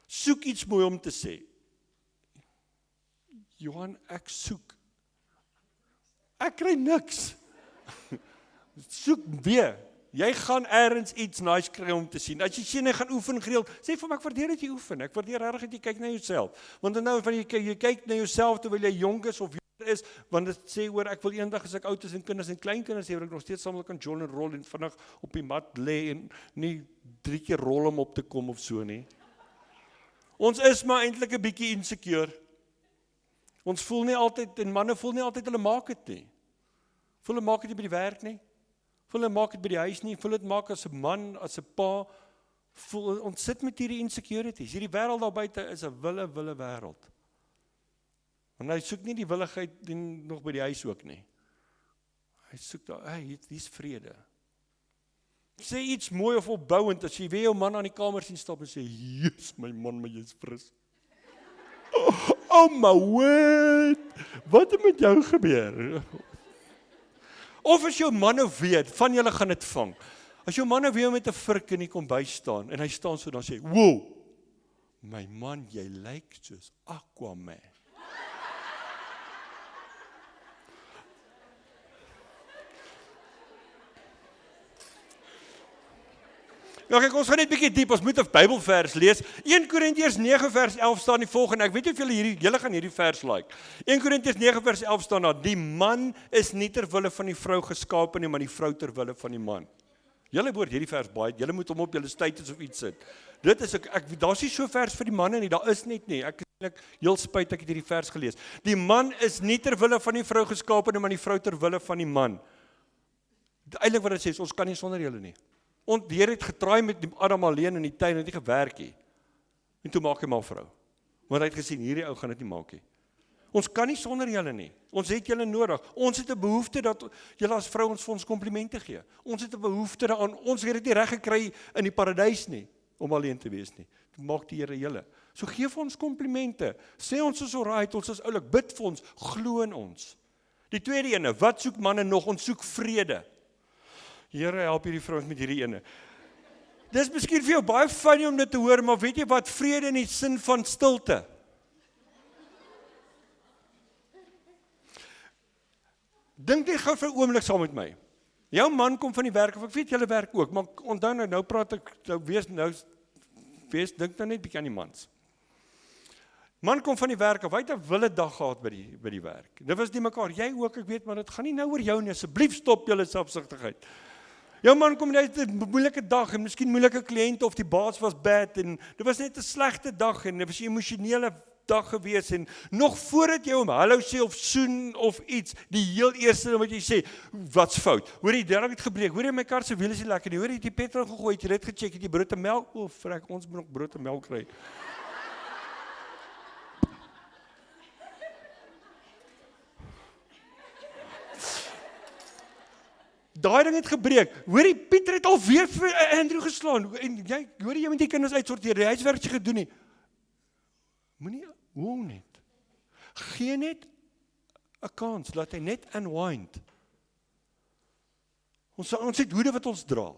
Soek iets mooi om te sê. Johan, ek soek. Ek kry niks. Soek weer. Jy gaan ergens iets nice kry om te sien. As jy sien hy gaan oefen gereeld, sê vir my ek waardeer dat jy oefen. Ek waardeer regtig dat jy kyk na jouself. Want nou wanneer jy kyk na jouself terwyl jy jonk is of jonger is, want dit sê oor ek wil eendag as ek oud is en kinders en kleinkinders hê, wil ek nog steeds saam met kan John en rol en vinnig op die mat lê en nie 3 keer rol om op te kom of so nie. Ons is maar eintlik 'n bietjie insecure. Ons voel nie altyd en manne voel nie altyd hulle maak dit nie. Voel hulle maak dit by die werk nie. Voel hulle maak dit by die huis nie, voel dit maak as 'n man, as 'n pa, voel, ons sit met hierdie insecurities. Hierdie wêreld daar buite is 'n wille wêreld. En hy soek nie die willigheid nog by die huis ook nie. Hy soek daar, hier's vrede. Sê iets mooi of opbouend, as jy weer jou man aan die kamer sien stap en sê, "Jesus, my man, maar jy's fris." Oh my word, wat het met jou gebeur? Of as jou man nou weet, van julle gaan dit vang. As jou man nou weer met 'n vurk in die kombuis staan, en hy staan so, dan sê, "Wow, my man, jy lyk soos Aquaman." Ja, kyk, ons gaan net 'n bietjie diep, ons moet 'n Bybelvers lees. 1 Korintiërs 9 vers 11 staan die volgende. Ek weet nie of julle gaan hierdie vers like. 1 Korintiërs 9 vers 11 staan daar: "Die man is nie ter wille van die vrou geskape nie, maar die vrou ter wille van die man." Julle hoor hierdie vers baie. Julle moet hom op julle status of iets sit. Dit is daar's nie so vers vir die manne nie, daar is net nie. Ek is eintlik heel spyt ek het hierdie vers gelees. Die man is nie ter wille van die vrou geskape nie, maar die vrou ter wille van die man. Eintlik wat dit sê is, ons kan nie sonder julle nie. Die Here het getraai met Adam alleen in die tuin, het nie gewerk nie. En toe maak hy maar 'n vrou. Want hy het gesien, hierdie ou gaan dit nie maak nie. Ons kan nie sonder julle nie. Ons het julle nodig. Ons het 'n behoefte dat julle as vrou ons vir ons komplimente gee. Ons het 'n behoefte daaraan. Ons het dit nie reg gekry in die paradys nie, om alleen te wees nie. Toe maak die Here julle. So gee vir ons komplimente. Sê ons is alright, ons is oulik, bid vir ons, glo in ons. Die tweede ene, wat soek manne nog? Ons soek vrede. Here, help hierdie vrouens met hierdie ene. Dis miskien vir jou baie funny om dit te hoor, maar weet jy wat? Vrede in die sin van stilte. Dink net gou vir 'n oomblik saam met my. Jou man kom van die werk, of ek weet julle werk ook, maar onthou nou praat ek, dink nou net bietjie aan die mans. Man kom van die werk af, hy het 'n wille dag gehad by die werk. Dit was nie mekaar, jy ook, ek weet, maar dit gaan nie nou oor jou nie, asseblief stop julle selfsugtigheid. Jou man kom net 'n moeilike dag, en miskien moeilike kliënte, of die baas was bad, en dit was net 'n slegte dag, en dit was 'n emosionele dag gewees, en nog voordat jy hom hallo sê, of soen, of iets, die heel eerste wat jy sê, wat's fout? Hoor jy, daar het gebreek, hoor jy, my kar se wiel is nie lekker nie, hoor jy, die petrol gegooi, het jy dit gecheck, het jy brood en melk, vrek, ons moet nog brood en melk kry. Daai ding het gebreek. Hoorie, Pieter het alweer vir Andrew geslaan. En jy moet die kinders uitsorteer. Die huiswerk jy gedoen nie. Moenie net. Gee net 'n kans, laat hy net unwind. Ons het hoede wat ons dra.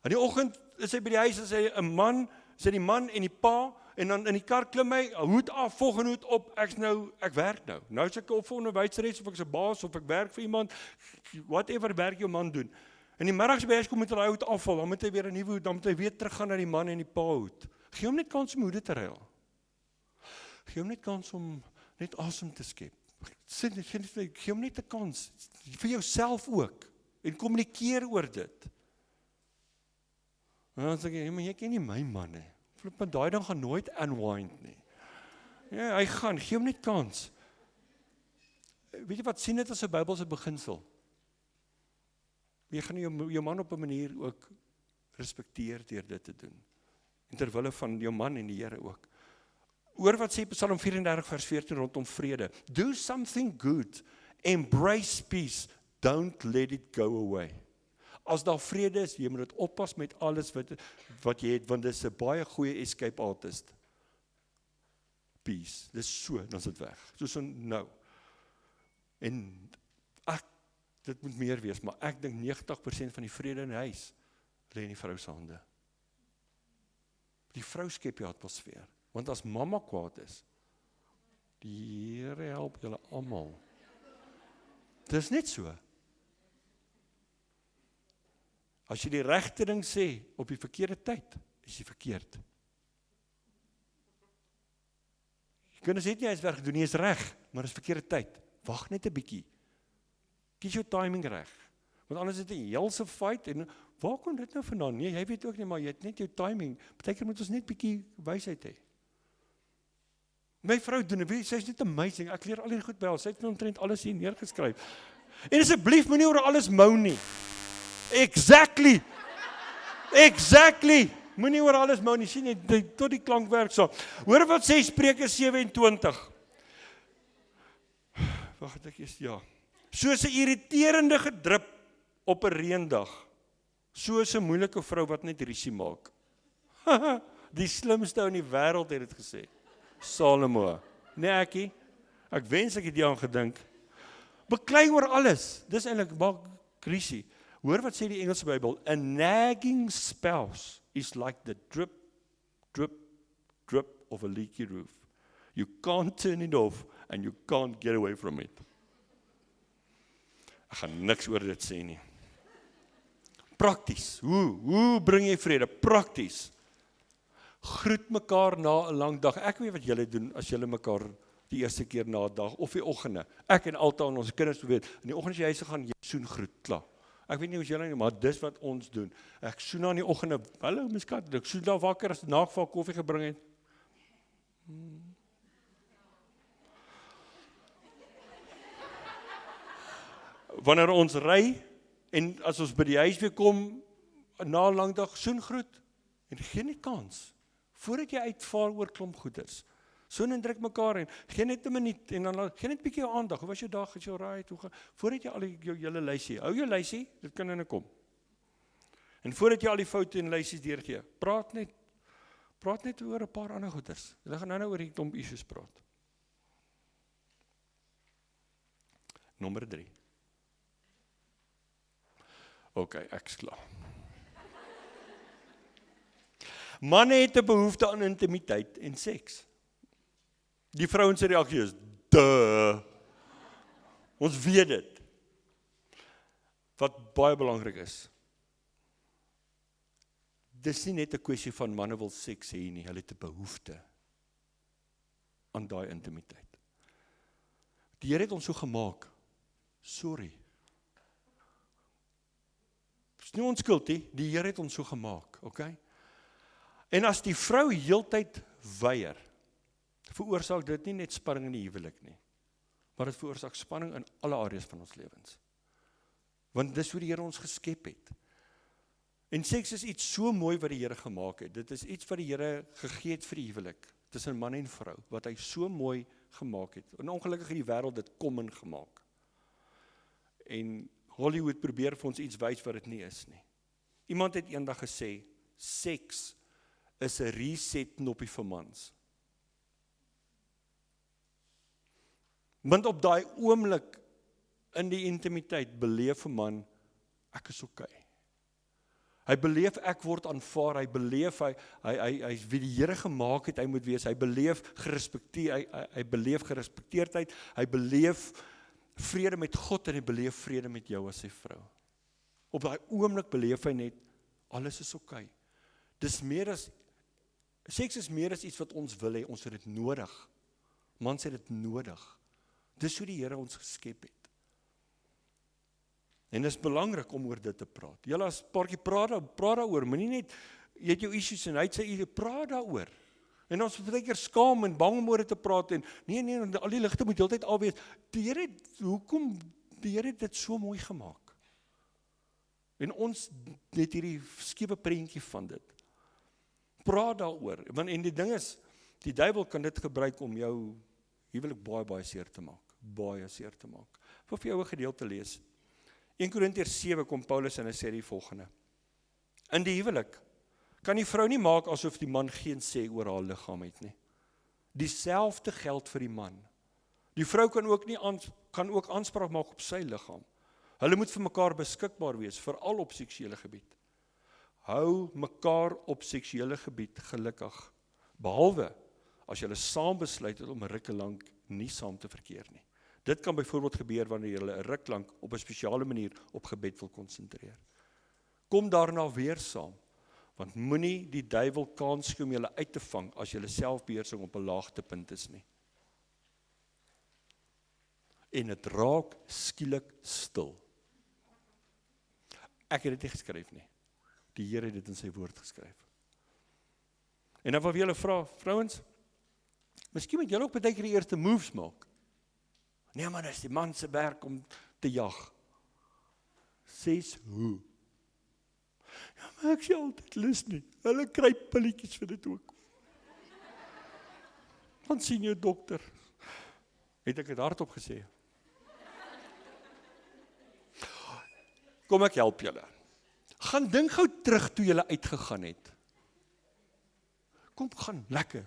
In die oggend is hy by die huis, is hy 'n man, is hy die man en die pa, en dan in die kar klim hy, hoed af, volgende hoed op, ek werk nou. Nou is ek op vir onderwyseres, of ek is 'n baas, of ek werk vir iemand, whatever werk jou man doen. En die middags by huis kom met hy hoed afval, dan moet hy weer 'n nuwe hoed, dan moet hy weer teruggaan na die man en die pa hoed. Gee hom net kans om hoede te ruil. Gee hom net kans om net asem te skep. Gee hom net 'n kans, vir jouself ook, en kommunikeer oor dit. En dan sê ek, maar jy ken nie my man nie. Maar daai dan gaan nooit unwind nie. Ja, hy gaan, gee hom net kans. Weet jy wat, sien dit as 'n Bybelse beginsel. Jy gaan jou man op 'n manier ook respekteer deur dit te doen. En ter wille van jou man en die Here ook. Hoor wat sê Psalm 34 vers 14 rondom vrede. Do something good, embrace peace, don't let it go away. As daar vrede is, jy moet dit oppas met alles wat jy het, want dit is 'n baie goeie escape artist. Peace, dit is so, dan is dit weg. Soos nou. En dit moet meer wees, maar ek dink 90% van die vrede in die huis lê in die vrou se hande. Die vrou skep die atmosfeer, want as mamma kwaad is, die Here help julle almal. Dit is net so. As jy die regte ding sê op die verkeerde tyd, is jy verkeerd. Kinders het nie eens werk gedoen, nie is reg, maar is verkeerde tyd. Wag net 'n bietjie. Kies jou timing reg. Want anders is dit 'n helse fight en waar kom dit nou vandaan? Nee, jy weet ook nie, maar jy het net jou timing. Partykeer moet ons net bietjie wysheid hê. My vrou doen dit, sy is net amazing. Ek leer al die goed by haar. Sy het omtrent alles hier neergeskryf. En asseblief moenie oor alles mou nie. Exactly. Moenie oor alles mou nie. Sien net tot die klank werk so. Hoor wat sê Spreuke 27. Wag, ek is ja. Soos 'n irriterende gedrup op 'n reendag. Soos 'n moeilike vrou wat net rusie maak. Die slimste ou in die wêreld het dit gesê. Salomo. Nee, ekkie. Ek wens ek het hieraan gedink. Beklei oor alles. Dis eintlik maak rusie. Hoor wat sê die Engelse Bybel? A nagging spouse is like the drip, drip, drip of a leaky roof. You can't turn it off and you can't get away from it. Ek gaan niks oor dit sê nie. Prakties. Hoe bring jy vrede? Prakties. Groet mekaar na 'n lang dag. Ek weet wat julle doen as julle mekaar die eerste keer na 'n dag of die oggende. Ek en almal ons kinders weet, in die oggend as jy huis gaan, jy soen groet, klaar. Ek weet nie hoe julle nie, maar dis wat ons doen. Ek soen aan die oggende, hallo my skat, ek soen daar wakker as nagval koffie gebring het. Wanneer ons ry en as ons by die huis weer kom na 'n lang dag, soen groet en geen nie kans. Voordat jy uitvaar oor klomp goeders. Soen en druk mekaar en gee net 'n minuut en dan gee net 'n bietjie jou aandag. Hoe was jou dag? Is jou right? Voordat jy al jou hele lysie, hou jou lysie, dit kan in 'n kom. En voordat jy al die foute en lysies deurgee, praat net oor 'n paar ander goeders. Hulle gaan nou oor die klomp issues praat. Nommer 3. OK, ek's klaar. Manne het 'n behoefte aan intimiteit en seks. Die vrouens se reaksie is, duh. Ons weet dit. Wat baie belangrik is. Dis nie net 'n kwessie van manne wil seks hê nie, hulle het 'n behoefte aan daai intimiteit. Die Here het ons so gemaak. Sorry. Dis nie ons skuld nie, die Here het ons so gemaak, okay? En as die vrou heeltyd weier, veroorsaak dit nie net spanning in die huwelik nie, maar dit veroorsaak spanning in alle areas van ons lewens. Want dis hoe die Here ons geskep het. En seks is iets so mooi wat die Here gemaak het. Dit is iets wat die Here gegee het vir die huwelik, tussen man en vrou, wat hy so mooi gemaak het. En ongelukkig het die wêreld dit kom in gemaak. En Hollywood probeer vir ons iets wys wat dit nie is nie. Iemand het eendag gesê, seks is 'n reset knoppie vir mans. Want op daai oomblik in die intimiteit beleef 'n man, ek is okay. Hy beleef ek word aanvaar, hy beleef hy is wie die Here gemaak het, hy moet wees, hy beleef hy beleef gerespekteerdheid, hy beleef vrede met God en hy beleef vrede met jou as sy vrou. Op daai oomblik beleef hy net, alles is okay. Seks is meer as iets wat ons wil hê, ons het dit nodig. Mans het dit nodig. Dis hoe die Here ons geskep het. En dit is belangrik om oor dit te praat. Julle as paartjie praat daaroor, moenie net, jy het jou issues en hy het sy idee, praat daaroor. En ons is baie keer skaam en bang om oor dit te praat en nee, al die ligte moet heeltyd al wees. Die Here het dit so mooi gemaak. En ons het hierdie skewe prentjie van dit. Praat daaroor. Want en die ding is, die duiwel kan dit gebruik om jou huwelik baie seer te maak. Baie seer te maak. Ek wil vir jou 'n gedeelte lees. 1 Korintiërs 7 kom Paulus en hy sê die volgende. In die huwelik kan die vrou nie maak asof die man geen sê oor haar liggaam het nie. Dieselfde geld vir die man. Die vrou kan ook aanspraak maak op sy liggaam. Hulle moet vir mekaar beskikbaar wees, veral op seksuele gebied. Hou mekaar op seksuele gebied gelukkig, behalwe as julle saam besluit het om 'n ruk lank nie saam te verkeer nie. Dit kan byvoorbeeld gebeur wanneer julle 'n ruk lank op 'n spesiale manier op gebed wil konsentreer. kom daarna weer saam. Want moenie die duiwel kans gee om julle uit te vang as julle selfbeheersing op 'n laagtepunt is nie. En dit raak skielik stil. Ek het dit nie geskryf nie. Die Here het dit in sy woord geskryf. En dan wil julle vra, vrouens, miskien moet julle ook baie keer die eerste moves maak. Nee man, dis die man se werk om te jag. Sês hoe? Ja, maar ek sê altyd lus nie. Hulle kry pilletjies vir dit ook. Dan sien jou dokter. Het ek dit hardop gesê? Kom ek help julle. Gaan dink gou terug toe julle uitgegaan het. Kom, gaan, lekker.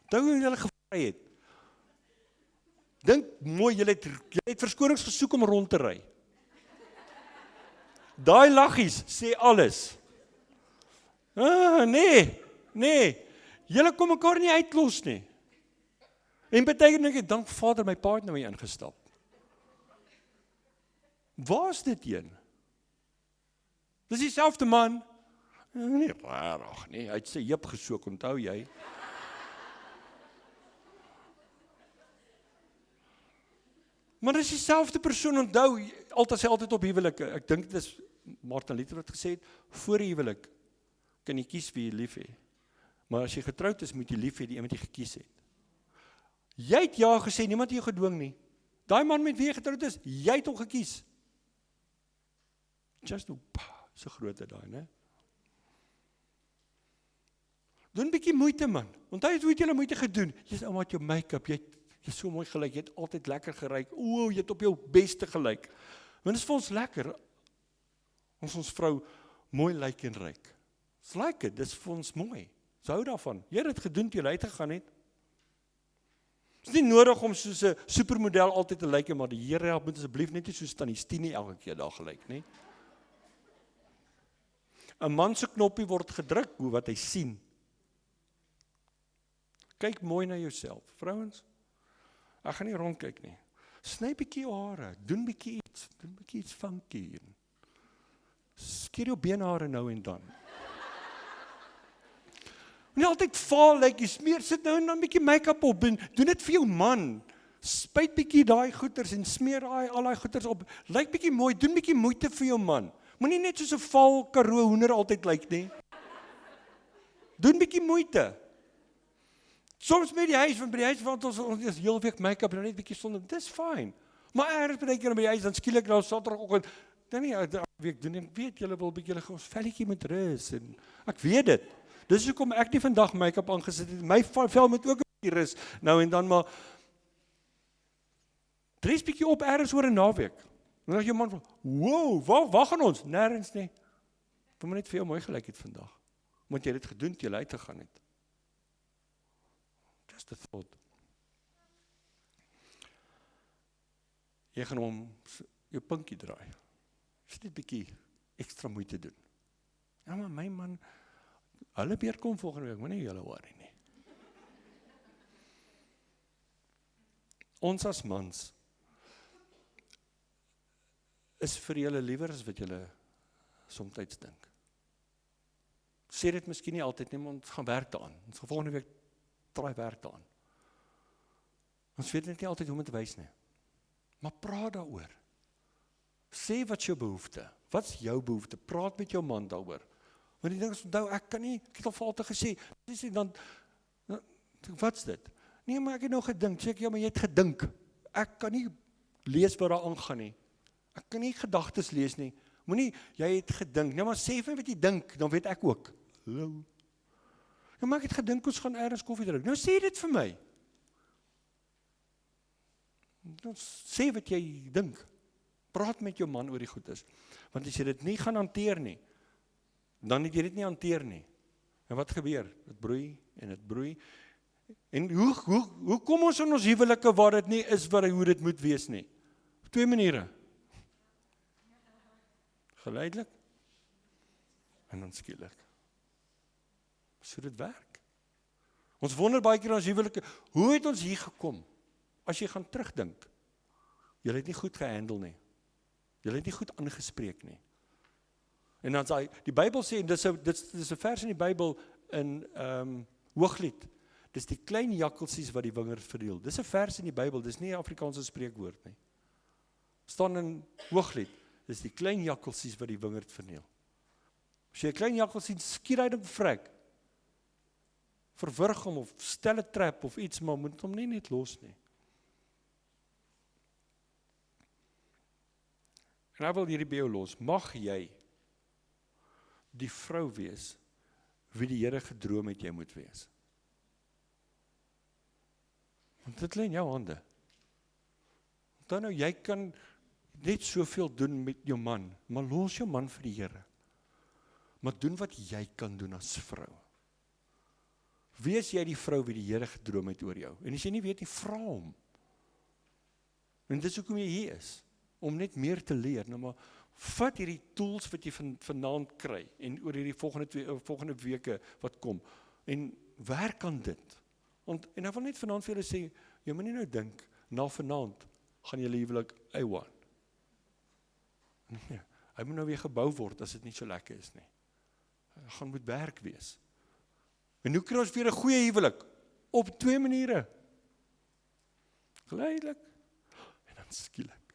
Onthou hoe julle gevry het. Dink mooi, julle het verskonings gesoek om rond te ry. Daai laggies sê alles. Nee. Julle kom mekaar nie uitlos nie. En beteken ek, dank Vader, my pa het nou hier ingestap. Waar is dit een? Dis dieselfde man. Nee, rarig nie. Hy het sy heup gesoek, onthou jy? Maar dis dieselfde persoon, onthou, sê altyd op huwelike. Ek dink dit is Martin Luther wat gesê het, voor die huwelik kan jy kies wie jy lief hê. Maar as jy getroud is, moet jy lief hê die een wat jy gekies het. Jy het ja gesê, niemand het jou gedwing nie. Daai man met wie jy getroud is, jy het hom gekies. Just so groot is daai, né? Doen 'n bietjie moeite, man. Onthou jy het julle moeite gedoen. Jy's ouma met jou make-up, jy is so mooi gelyk, jy het altyd lekker geryk. O, jy het op jou beste gelyk. Want dit is vir ons lekker. Ons vrou mooi lyk en ryk. Ons like dit, dis vir ons mooi. Ons hou daarvan. Jy het dit gedoen toe jy uitgegaan het. Het is nie nodig om soos 'n supermodel altyd te lyk, maar die Here help moet asseblief net nie soos Tannie Stine elke keer daar gelyk nie. 'n Man se knoppie word gedruk hoe wat hy sien. Kyk mooi na jouself, vrouens. Ek gaan nie rondkyk nie. Sny bietjie jou hare, doen bietjie iets funky. Skeer jou beenhare nou en dan. Nie altyd vaal lyk jy, smeer, sit nou en dan bietjie make-up op en doen dit vir jou man. Spuit bietjie daai goeters en smeer al daai goeters op. Lyk bietjie mooi, doen bietjie moeite vir jou man. Moenie net soos 'n val Karoo hoender altyd lyk nie. Doen bietjie moeite. Soms met die huis, want by die huis want ons is heel week make-up en net bietjie sonder. Dis fyn. Maar ergens baie keer by die huis dan skielik nou Saterdagoggend, dan nie week doen ek weet julle wil bietjie ons velletjie met rus en ek weet dit. Dis hoekom ek nie vandag make-up aangesit het. My vel moet ook 'n bietjie rus nou en dan, maar dres bietjie op ergens oor 'n naweek. En dan jou man van, wow, waar gaan ons? Nêrens nie. Ek moet net vir jou mooi gelyk het vandag. Moet jy dit gedoen toe jy uitgegaan het. Just a thought. Jy gaan hom jou pinkie draai. Is dit bietjie ekstra moeite doen. Ja, maar my man, hulle beer kom volgende week, moenie julle worry nie. Ons as mans is vir julle liewer as wat julle soms dink. Sê dit miskien nie altyd nie, maar ons gaan werk daaraan. Ons gaan volgende week draai werk daaraan. Ons weet net nie altyd hoe om te wys nie. Maar praat daaroor. Sê wat jou behoefte. Wat is jou behoefte? Praat met jou man daaroor. Want die ding is, onthou, ek het al foute gesê. Dan, wat is dit? Nee, maar ek het nou gedink. Sê ek, ja, maar jy het gedink. Ek kan nie lees wat daar aangaan nie. Ek kan nie gedagtes lees nie. Moenie, jy het gedink. Nee, maar sê vir my wat jy dink, dan weet ek ook. Hallo. Ja, maar ek het gedink, ons gaan ergens koffie drink. Nou sê dit vir my. Dan sê wat jy dink. Praat met jou man oor die goedes. Want as jy dit nie gaan hanteer nie, dan het jy dit nie hanteer nie. En wat gebeur? Dit broei en dit broei. En hoe kom ons in ons huwelike waar dit nie is hoe dit moet wees nie? Op 2 maniere. Geleidelik en dan skielik. So dit werk. Ons wonder baie keer in ons huwelike, hoe het ons hier gekom? As jy gaan terugdink, jy het nie goed gehandel nie. Jy het nie goed aangespreek nie. En dan sê die Bybel sê, en dis 'n vers in die Bybel in Hooglied. Dis die klein jakkalsies wat die wingerd verniel. Dis 'n vers in die Bybel, dis nie 'n Afrikaanse spreekwoord nie. Staan in Hooglied, dis die klein jakkalsies wat die wingerd verniel. As jy 'n klein jakkals sien, skiet hy ding vrek. Verwrig hom of stel 'n trap of iets, maar moet hom nie net los nie. En ek wil hierdie by jou los. Mag jy die vrou wees wie die Here gedroom het jy moet wees. Want dit lê in jou hande. Dan nou, jy kan net soveel doen met jou man, maar los jou man vir die Here. Maar doen wat jy kan doen as vrou. Wees jy die vrou wie die Here gedroom het oor jou. En as jy nie weet nie, vra hom. En dis hoekom jy hier is, om net meer te leer. Nou maar, vat hierdie tools wat jy vanaand kry, en oor hierdie volgende weke wat kom, en werk aan dit. En ek wil net vanaand vir julle sê, jy moet nie nou dink, na vanaand gaan julle huwelik A1. Nee, hy moet nou weer gebou word, as dit nie so lekker is nie. Hy gaan moet werk wees. En hoe kry ons weer 'n goeie huwelik? Op 2 maniere. Geleidelik, en dan skielik.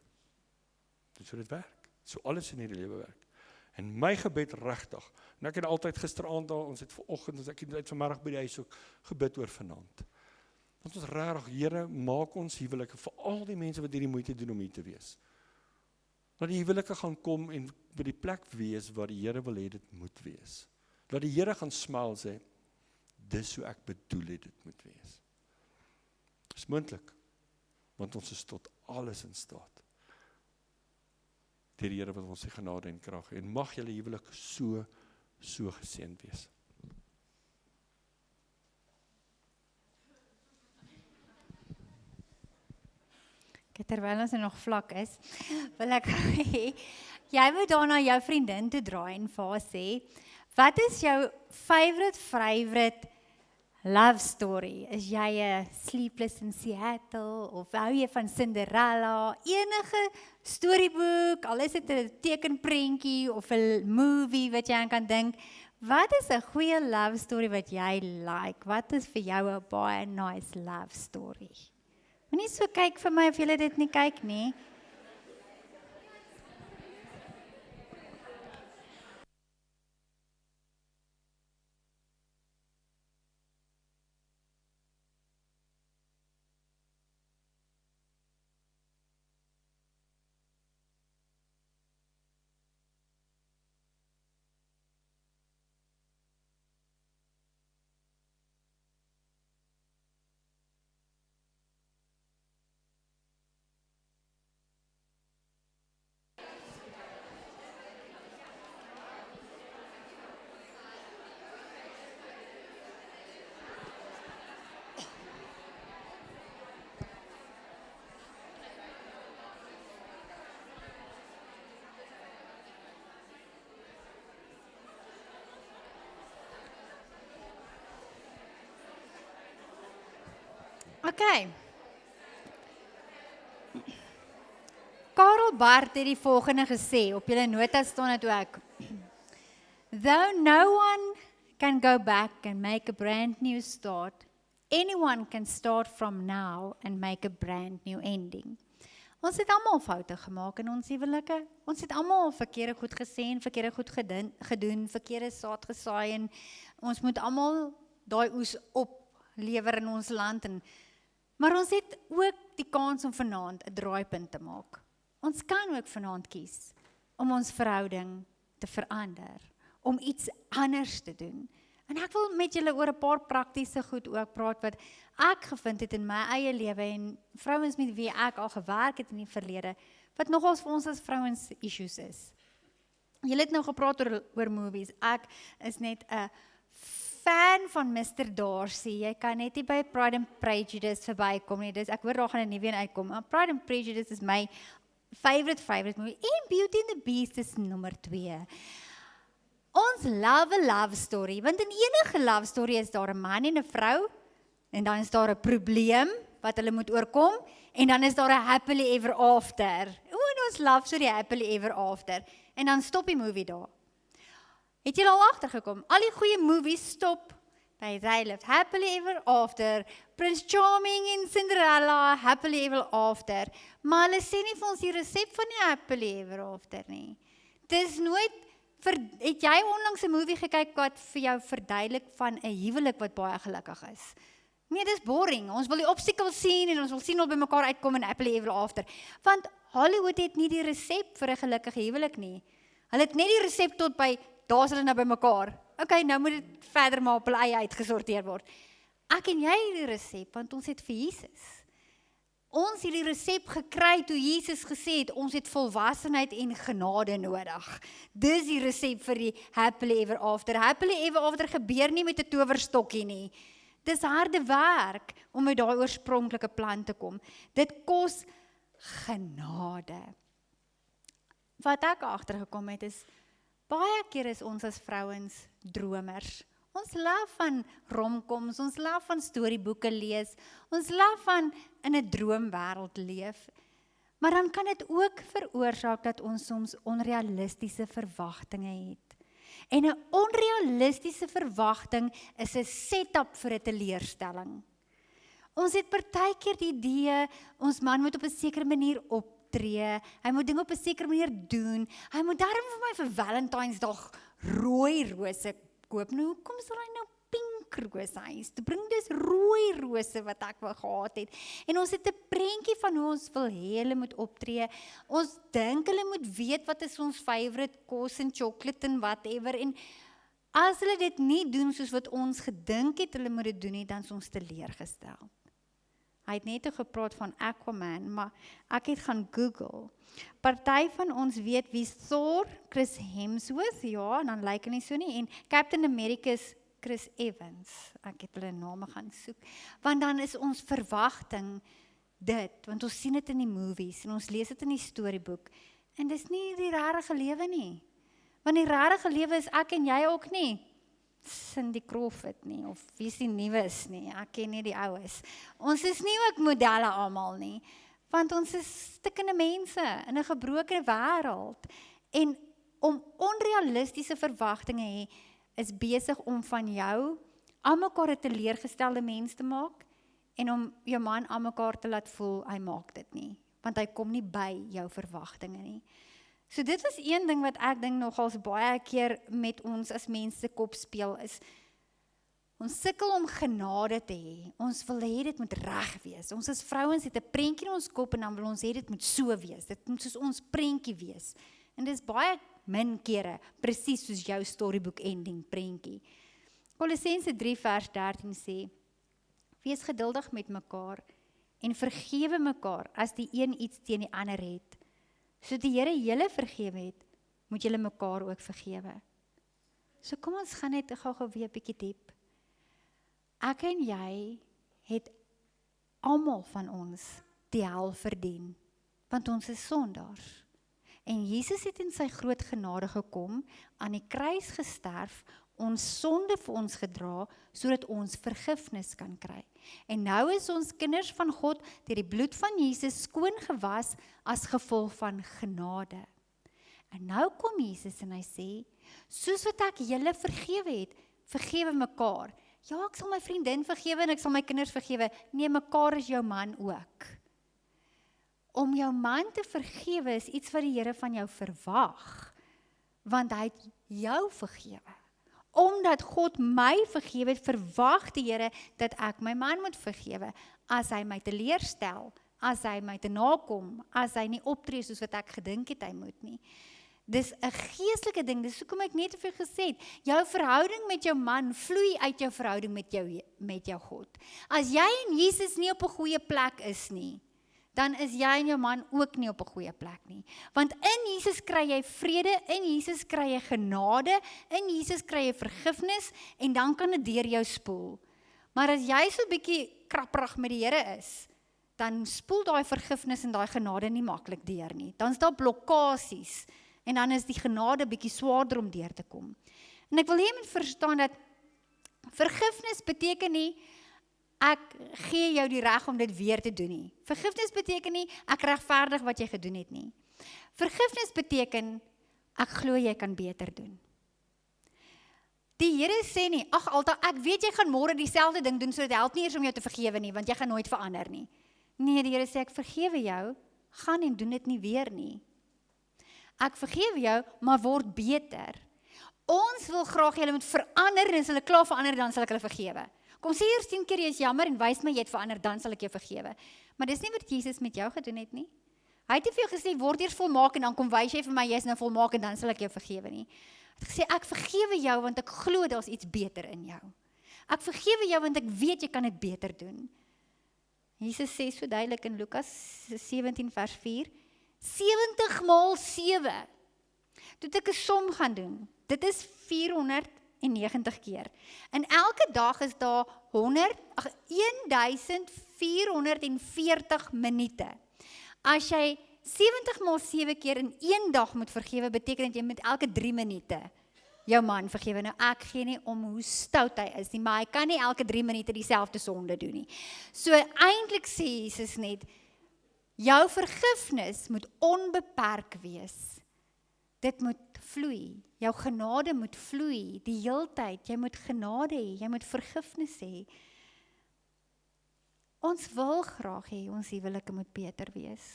Dit so dit werk. So alles in hierdie lewe werk. En my gebed regtig, en ek het altyd gisteraand daar, ons het vanoggend, ek het vanmiddag by die huis ook gebid oor vanaand. Want ons regtig, Here, maak ons huwelike, vir al die mense wat hierdie moeite doen om hier te wees. Dat die huwelike gaan kom en by die plek wees waar die Here wil hê dit moet wees. Dat die Here gaan smile sê, dis hoe ek bedoel het dit moet wees. Dis moontlik, want ons is tot alles in staat. Deur die Here wat ons die genade en krag, en mag julle huwelik so geseënd wees. Terwyl ons nog vlak is, wil ek jy moet daarna jou vriendin toe draai en vir haar sê, wat is jou favorite love story? Is jy 'n Sleepless in Seattle, of hou jy van Cinderella, enige storieboek, al is dit 'n tekenprentjie of 'n movie wat jy aan kan dink, wat is 'n goeie love story wat jy like? Wat is vir jou 'n baie nice love story? Moenie so kyk vir my of julle dit nie kyk nie. Okay. Karel Barth het die volgende gesê, op julle notas staan dit ook. Though no one can go back and make a brand new start, anyone can start from now and make a brand new ending. Ons het almal foute gemaak in ons huwelike. Ons het almal verkeerde goed gesê en verkeerde goed gedoen, verkeerde saad gesaai, en ons moet almal daai oes oplewer in ons land. Maar ons het ook die kans om vanaand 'n draaipunt te maak. Ons kan ook vanaand kies om ons verhouding te verander, om iets anders te doen. En ek wil met julle oor 'n paar praktiese goed ook praat wat ek gevind het in my eie lewe en vrouens met wie ek al gewerk het in die verlede, wat nogals vir ons as vrouens issues is. Julle het nou gepraat oor movies. Ek is net 'n fan van Mr. Darcy. Jy kan net nie by Pride and Prejudice verbykom nie. Ek hoor daar gaan 'n nuwe een uitkom. Pride and Prejudice is my favorite movie. En Beauty and the Beast is nommer 2. Ons love story, want in enige love story is daar 'n man en 'n vrou, en dan is daar 'n probleem wat hulle moet oorkom, en dan is daar 'n happily ever after. En ons love story happily ever after, en dan stop die movie daar. Het jy al agtergekom? Al die goeie movies stop by They Lived Happily Ever After, Prince Charming en Cinderella, Happily Ever After. Maar hulle sê nie vir ons die resep van die Happily Ever After nie. Dis nooit, het jy onlangs 'n movie gekyk wat vir jou verduidelik van 'n huwelik wat baie gelukkig is? Nee, dis boring. Ons wil die obstacles sien en ons wil sien hoe by mekaar uitkom en Happily Ever After. Want Hollywood het nie die resep vir 'n gelukkige huwelik nie. Hulle het net die resep tot by, daar's hulle nou by mekaar. Okay, nou moet dit verder maar op hulle eie uitgesorteer word. Ek en jy het die resep, want ons het vir Jesus. Ons het die resep gekry toe Jesus gesê het, ons het volwassenheid en genade nodig. Dis die resep vir die Happily Ever After. Happily Ever After gebeur nie met 'n towerstokkie nie. Dis harde werk om met daai oorspronklike plan te kom. Dit kos genade. Wat ek agtergekom het is, baie keer is ons as vrouens dromers. Ons laf van romcoms, ons laf van storieboeke lees, ons laf van in 'n droomwêreld leef. Maar dan kan dit ook veroorsaak dat ons soms onrealistiese verwagtinge het. En 'n onrealistiese verwagting is 'n setup vir 'n teleurstelling. Ons het partykeer die idee, ons man moet op 'n sekere manier optree, hy moet dinge op 'n sekere manier doen, hy moet darm vir my vir Valentynsdag rooi rose koop. Nou, hoekom sal hy nou pink rose huis te bring? Dis rooi rose wat ek wou gehad het. En ons het 'n prentjie van hoe ons wil hê hulle moet optree. Ons dink hulle moet weet wat is ons favourite kos en chocolate en whatever. En as hulle dit nie doen soos wat ons gedink het hulle moet dit doen nie, dan is ons teleurgestel. Hy het net gepraat van Aquaman, maar ek het gaan Google. Party van ons weet wie Thor, Chris Hemsworth, ja, en dan lyk hy nie so nie, en Captain America is Chris Evans. Ek het hulle name gaan soek. Want dan is ons verwagting dit, want ons sien dit in die movies, en ons lees dit in die storieboek, en dis nie die regte lewe nie. Want die regte lewe is ek en jy ook nie. Cindy Crawford nie, of wie is die nuwes nie, ek ken nie die oues. Ons is nie ook modelle almal nie, want ons is stikkende mense in 'n gebroke wêreld. En om onrealistiese verwagtinge hê, is besig om van jou aan mekaar 'n teleurgestelde mens te maak, en om jou man aan mekaar te laat voel, hy maak dit nie, want hy kom nie by jou verwagtinge nie. So dit is een ding wat ek dink nogals baie keer met ons as mense kop speel is, ons sukkel om genade te hê. Ons wil hê dit moet reg wees. Ons as vrouens het 'n prentjie in ons kop en dan wil ons hê dit moet so wees. Dit moet soos ons prentjie wees. En dis baie min kere presies soos jou storybook ending prentjie. Kolossense 3 vers 13 sê, wees geduldig met mekaar en vergewe mekaar as die een iets teen die ander het. So die Here julle vergewe het, moet julle mekaar ook vergewe. So kom ons gaan net gou weer 'n bietjie diep. Ek en jy het almal van ons die hel verdien, want ons is sondaars. En Jesus het in sy groot genade gekom, aan die kruis gesterf, ons sonde vir ons gedra, sodat ons vergifnis kan kry. En nou is ons kinders van God deur die bloed van Jesus skoon gewas as gevolg van genade. En nou kom Jesus en hy sê, soos wat ek julle vergewe het, vergewe mekaar. Ja, ek sal my vriendin vergewe en ek sal my kinders vergewe. Nee, mekaar is jou man ook. Om jou man te vergewe is iets wat die Here van jou verwag, want hy het jou vergewe. Omdat God my vergewe het, verwag die Here dat ek my man moet vergewe, as hy my teleurstel, as hy my te nakom, as hy nie optree soos wat ek gedink het hy moet nie. Dis 'n geestelike ding, dis hoekom ek net te veel gesê het, jou verhouding met jou man vloei uit jou verhouding met jou God. As jy en Jesus nie op 'n goeie plek is nie, dan is jy en jou man ook nie op 'n goeie plek nie. Want in Jesus kry jy vrede, in Jesus kry jy genade, in Jesus kry jy vergifnis, en dan kan dit deur jou spoel. Maar as jy so 'n bietjie krapperig met die Here is, dan spoel daai vergifnis en daai genade nie maklik deur nie. Dan is daar blokkasies, en dan is die genade bietjie swaarder om deur te kom. En ek wil hê jy moet verstaan dat vergifnis beteken nie, ek gee jou die reg om dit weer te doen nie. Vergifnis beteken nie, ek regverdig wat jy gedoen het nie. Vergifnis beteken, ek glo jy kan beter doen. Die Here sê nie, ag Alta, ek weet jy gaan môre dieselfde ding doen, so dit help nie eers om jou te vergewe nie, want jy gaan nooit verander nie. Nee, die Here sê, ek vergewe jou, gaan en doen dit nie weer nie. Ek vergewe jou, maar word beter. Ons wil graag julle moet verander, en as hulle klaar verander, dan sal ek hulle vergewe. Kom sê eers 10 keer jy is jammer, en wys my jy het verander, dan sal ek jou vergewe. Maar dis nie wat Jesus met jou gedoen het nie. Hy het nie vir jou gesê, word eers volmaak, en dan kom wys jy vir my, jy is nou volmaak, en dan sal ek jou vergewe nie. Hy het gesê, ek vergewe jou, want ek glo daar's iets beter in jou. Ek vergewe jou, want ek weet jy kan dit beter doen. Jesus sê so duidelik in Lukas 17 vers 4, 70 maal 7. Toe het ek 'n som gaan doen. Dit is 490 keer. En elke dag is daar 1440 minute. As jy 70 maal 7 keer in een dag moet vergewe, beteken dat jy met elke 3 minute jou man vergewe. Nou ek gee nie om hoe stout hy is nie, maar hy kan nie elke 3 minute dieselfde sonde doen nie. So eintlik sê Jesus net, jou vergifnis moet onbeperk wees. Dit moet vloei. Jou genade moet vloei die heeltyd. Jy moet genade hê, jy moet vergifnis hê. Ons wil graag hê ons huwelike moet beter wees.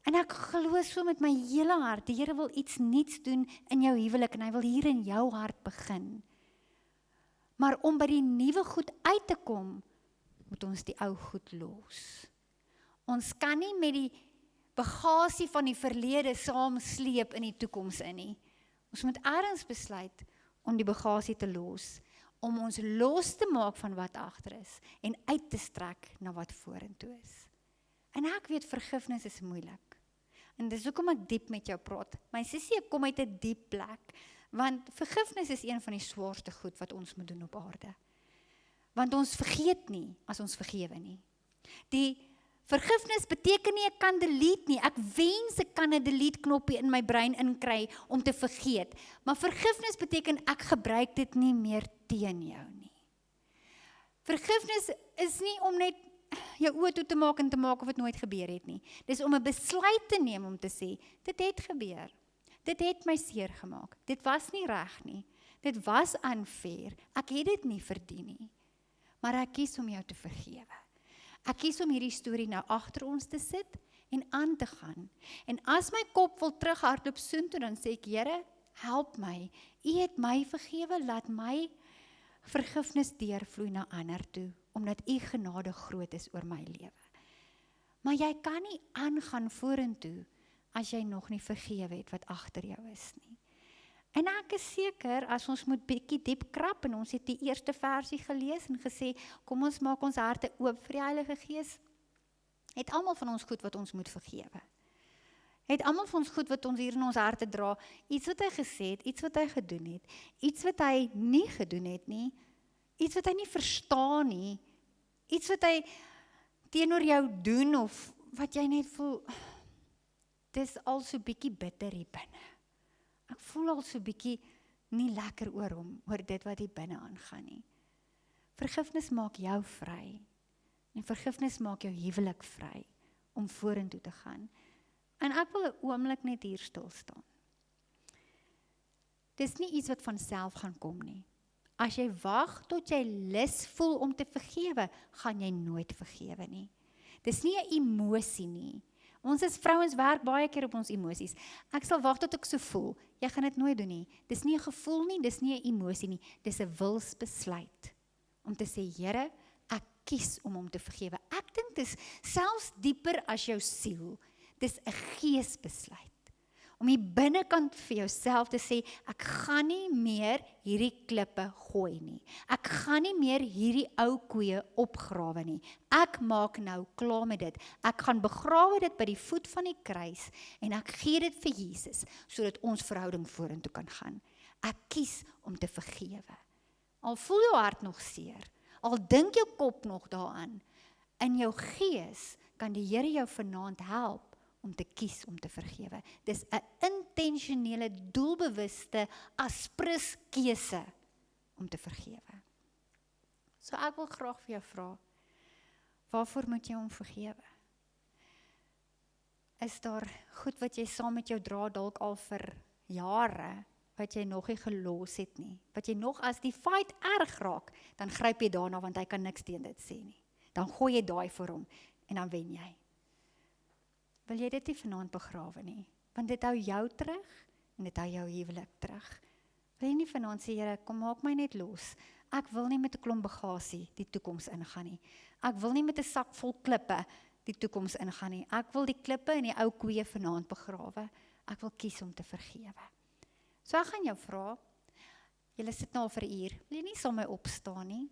En ek glo so met my hele hart, die Here wil iets nuuts doen in jou huwelik en hy wil hier in jou hart begin. Maar om by die nuwe goed uit te kom, moet ons die ou goed los. Ons kan nie met die bagasie van die verlede saam sleep in die toekoms in nie. Ons moet ergens besluit om die bagasie te los, om ons los te maak van wat agter is en uit te strek na wat vorentoe is. En ek weet vergifnis is moeilik. En dis hoekom ek diep met jou praat. My sussie, ek kom uit 'n diep plek, want vergifnis is een van die swaarste goed wat ons moet doen op aarde. Want ons vergeet nie as ons vergewe nie. Die vergifnis beteken nie ek kan delete nie. Ek wens ek kan 'n delete knoppie in my brein inkry om te vergeet. Maar vergifnis beteken ek gebruik dit nie meer teen jou nie. Vergifnis is nie om net jou oë toe te maak en te maak of dit nooit gebeur het nie. Dis om 'n besluit te neem om te sê, dit het gebeur. Dit het my seer gemaak. Dit was nie reg nie. Dit was unfair. Ek het dit nie verdien nie. Maar ek kies om jou te vergewe. Ek kies om hierdie storie nou agter ons te sit en aan te gaan. En as my kop wil terughardloop soontoe, dan sê ek, Here, help my. U het my vergewe, laat my vergifnis deurvloei na ander toe, omdat u genade groot is oor my lewe. Maar jy kan nie aangaan vorentoe as jy nog nie vergewe het wat agter jou is nie. En ek is seker, as ons moet bietjie diep krap, en ons het die eerste versie gelees en gesê, kom ons maak ons harte oop vir die Heilige Gees, het almal van ons goed wat ons moet vergewe. Het almal van ons goed wat ons hier in ons harte dra, iets wat hy gesê het, iets wat hy gedoen het, iets wat hy nie gedoen het nie, iets wat hy nie verstaan nie, iets wat hy teenoor jou doen, of wat jy net voel, dis al so bietjie bitter hier binne. Ek voel al so bietjie nie lekker oor hom, oor dit wat hier binne aangaan nie. Vergifnis maak jou vry, en vergifnis maak jou huwelik vry, om vorentoe te gaan. En ek wil 'n oomblik net hier stil staan. Dis nie iets wat van self gaan kom nie. As jy wag tot jy lus voel om te vergewe, gaan jy nooit vergewe nie. Dis nie 'n emosie nie. Ons as vrouens werk baie keer op ons emosies. Ek sal wag tot ek so voel. Jy gaan dit nooit doen nie. Dis nie 'n gevoel nie, dis nie 'n emosie nie. Dis 'n wilsbesluit. Om te sê, Here, ek kies om te vergewe. Ek dink dis selfs dieper as jou siel. Dis 'n geesbesluit. Om die binnekant vir jouself te sê, ek gaan nie meer hierdie klippe gooi nie. Ek gaan nie meer hierdie ou koeie opgrawe nie. Ek maak nou klaar met dit. Ek gaan begrawe dit by die voet van die kruis en ek gee dit vir Jesus, sodat ons verhouding vorentoe kan gaan. Ek kies om te vergewe. Al voel jou hart nog seer, al dink jou kop nog daaraan, in jou gees kan die Here jou vanaand help om te kies om te vergewe. Dis 'n intentionele, doelbewuste, aspris keuse om te vergewe. So ek wil graag vir jou vra, waarvoor moet jy hom vergewe? Is daar goed wat jy saam met jou dra dalk al vir jare, wat jy nog nie gelos het nie. Wat jy nog as die fight erg raak, dan gryp jy daarna want hy kan niks teen dit sê nie. Dan gooi jy daai vir hom en dan wen jy. Wil jy dit nie vanaand begrawe nie? Want dit hou jou terug en dit hou jou huwelik terug. Wil jy nie vanaand sê, Here, kom maak my net los. Ek wil nie met 'n klomp bagasie die toekoms ingaan nie. Ek wil nie met 'n sak vol klippe die toekoms ingaan nie. Ek wil die klippe en die ou koeie vanaand begrawe. Ek wil kies om te vergewe. So ek gaan jou vra, julle sit nou al vir 'n uur, wil jy nie saam met my opstaan nie?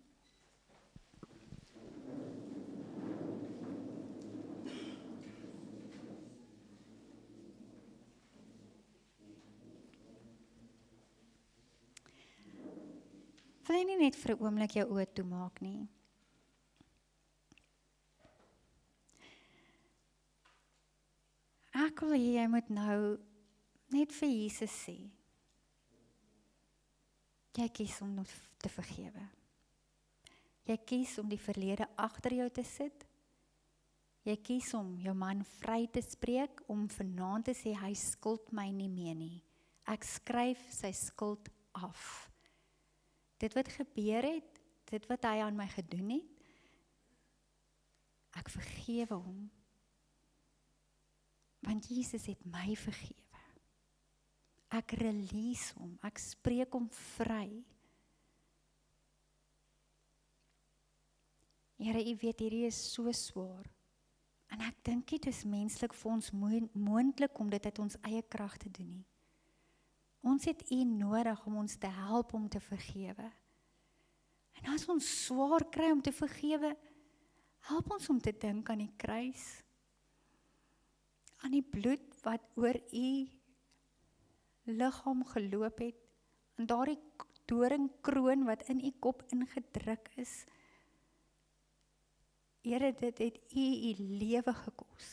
Wil jy nie net vir 'n oomblik jou oë toemaak nie? Ek wil hê jy moet nou net vir Jesus sê, jy kies om nog te vergewe. Jy kies om die verlede agter jou te sit. Jy kies om jou man vry te spreek, om vanaand te sê, hy skuld my nie meer nie. Ek skryf sy skuld af. Dit wat gebeur het, dit wat hy aan my gedoen het, ek vergewe hom. Want Jesus het my vergewe. Ek release hom, ek spreek hom vry. Here, U weet hierdie is so swaar. En ek dink dit is menslik vir ons moontlik om dit uit ons eie krag te doen nie. Ons het U nodig om ons te help om te vergewe. En as ons swaar kry om te vergewe, help ons om te dink aan die kruis. Aan die bloed wat oor U liggaam geloop het, en daardie doringkroon wat in U kop ingedruk is. Here, dit het U lewe gekos,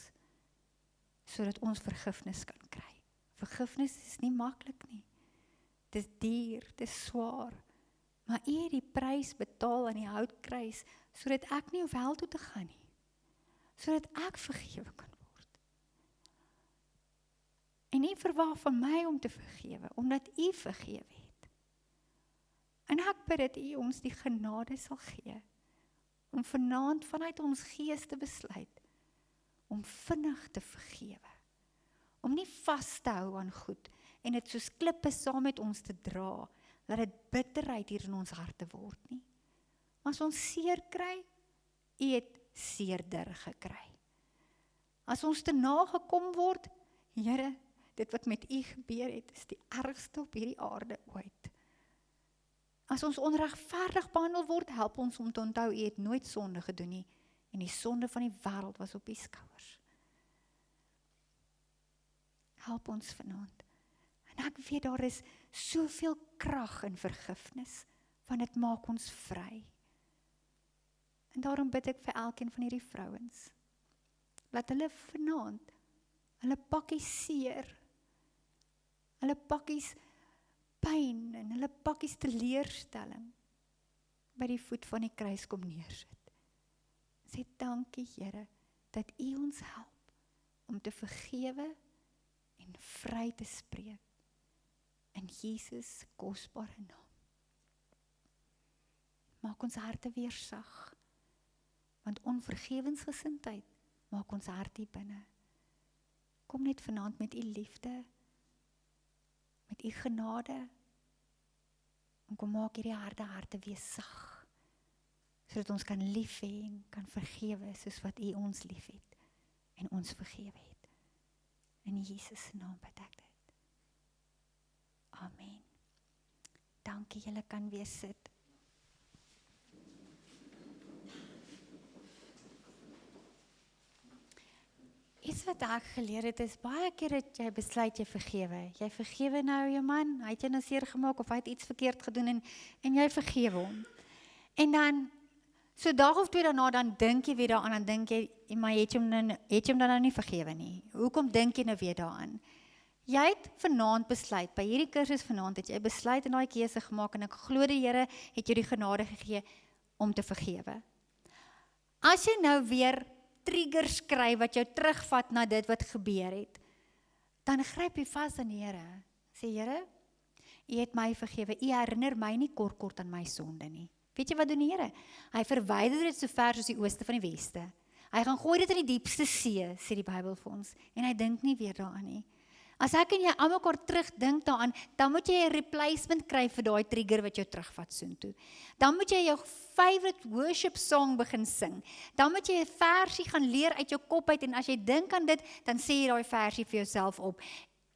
sodat ons vergifnis kan kry. Vergifnis is nie maklik nie. Dit is duur, dit is swaar. Maar U het die prys betaal aan die houtkruis, sodat ek nie hoef hel toe te gaan nie. Sodat ek vergewe kan word. En U verwag van my om te vergewe, omdat U vergewe het. En ek bid dat U ons die genade sal gee, om vanaand vanuit ons gees te besluit, om vinnig te vergewe. Om nie vas te hou aan goed, en dit soos klippe saam met ons te dra, dat dit bitterheid hier in ons harte word nie. As ons seer kry, U het seerder gekry. As ons te nagekom word, Here, dit wat met U gebeur het, is die ergste op hierdie aarde ooit. As ons onregverdig behandel word, help ons om te onthou, U het nooit sonde gedoen nie, en die sonde van die wêreld was op U skouers. Help ons vanaand. En ek weet daar is soveel krag in vergifnis, want dit maak ons vry. En daarom bid ek vir elkeen van hierdie vrouens, laat hulle vanaand, hulle pakkies seer, hulle pakkies pyn en hulle pakkies teleurstelling by die voet van die kruis kom neersit. Sê dankie Here, dat U ons help om te vergewe en vry te spreek in Jesus kosbare naam. Maak ons harte weer sag, want onvergewensgesindheid maak ons hart hier binne. Kom net vanaand met U liefde, met U genade, en kom maak hierdie harde harte weer sag, sodat ons kan lief hê en kan vergewe, soos wat U ons lief het, en ons vergewe het. In Jesus se naam bid ek dit. Amen. Dankie, julle kan weer sit. Iets wat ek geleer het is, baie keer dat jy besluit jy vergewe. Jy vergewe nou jou man, hy het jou nou seer gemaak, of hy het iets verkeerd gedoen, en jy vergewe hom. En dan, so dag of twee daarna, dan dink jy weer daaraan, dan dink jy, maar het jy hom dan nou nie vergewe nie? Hoekom dink jy nou weer daaraan? Jy het vanaand besluit, by hierdie kursus vanaand het jy besluit en daai keuse gemaak, en ek glo die Here het jou die genade gegee om te vergewe. As jy nou weer triggers kry wat jou terugvat na dit wat gebeur het, dan gryp jy vas aan die Here. Sê, Here, U het my vergewe, U herinner my nie kort aan my sonde nie. Weet jy wat doen die Here? Hy verwyder dit so ver soos die ooste van die weste. Hy gaan gooi dit in die diepste see, sê die Bybel vir ons, en hy dink nie weer daaraan nie. As ek en jy aan mekaar terugdink daaraan, dan moet jy 'n replacement kry vir daai trigger wat jou terugvat soontoe. Dan moet jy jou favorite worship song begin sing. Dan moet jy 'n versie gaan leer uit jou kop uit, en as jy dink aan dit, dan sê jy daai versie vir jouself op.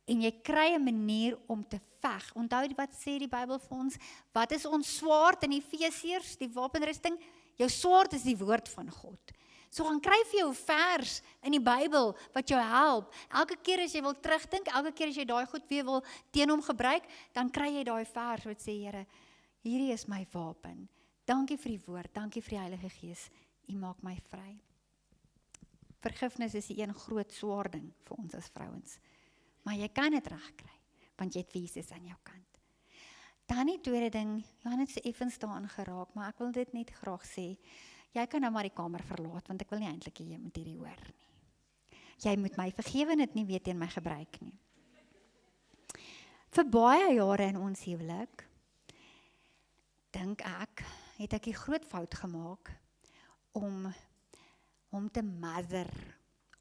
En jy kry 'n manier om te veg. Onthou wat sê die Bybel vir ons? Wat is ons swaard in Efesiërs, die wapenrusting? Jou swaard is die woord van God. So gaan kry vir jou vers in die Bybel wat jou help. Elke keer as jy wil terugdink, elke keer as jy daai goed weer wil teen hom gebruik, dan kry jy daai vers wat sê, Here, hierdie is my wapen. Dankie vir die woord, dankie vir die Heilige Gees. U maak my vry. Vergifnis is die een groot swaar ding vir ons as vrouens. Maar jy kan dit regkry, want jy het Jesus aan jou kant. Dan die tweede ding, Johannes se effens daaraan geraak, maar ek wil dit net graag sê, jy kan nou maar die kamer verlaat, want ek wil nie eintlik jy moet hierdie hoor nie. Jy moet my vergewe en dit nie weer teen my gebruik nie. Vir baie jare in ons huwelik, dink ek, het ek die groot fout gemaak om te mother,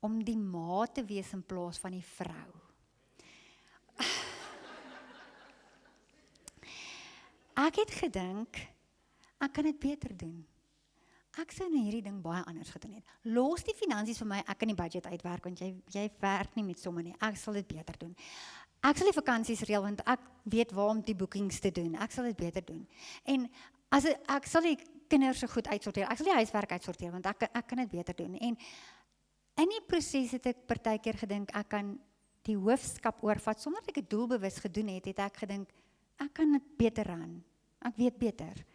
om die ma te wees in plaas van die vrou. Ek het gedink, ek kan dit beter doen. Ek sou nou hierdie ding baie anders gedoen het. Los die finansies vir my, ek kan die budget uitwerk, want jy werk nie met somme nie. Ek sal dit beter doen. Ek sal die vakansies reël, want ek weet waar om die boekings te doen. Ek sal dit beter doen. En ek sal die kinders so goed uitsorteer. Ek sal die huiswerk uitsorteer, want ek kan dit beter doen. En in die proses het ek partykeer gedink, ek kan die hoofskap oorvat, sonder dat ek het doelbewus gedoen het ek gedink, ek kan dit beter aan. Ek weet beter.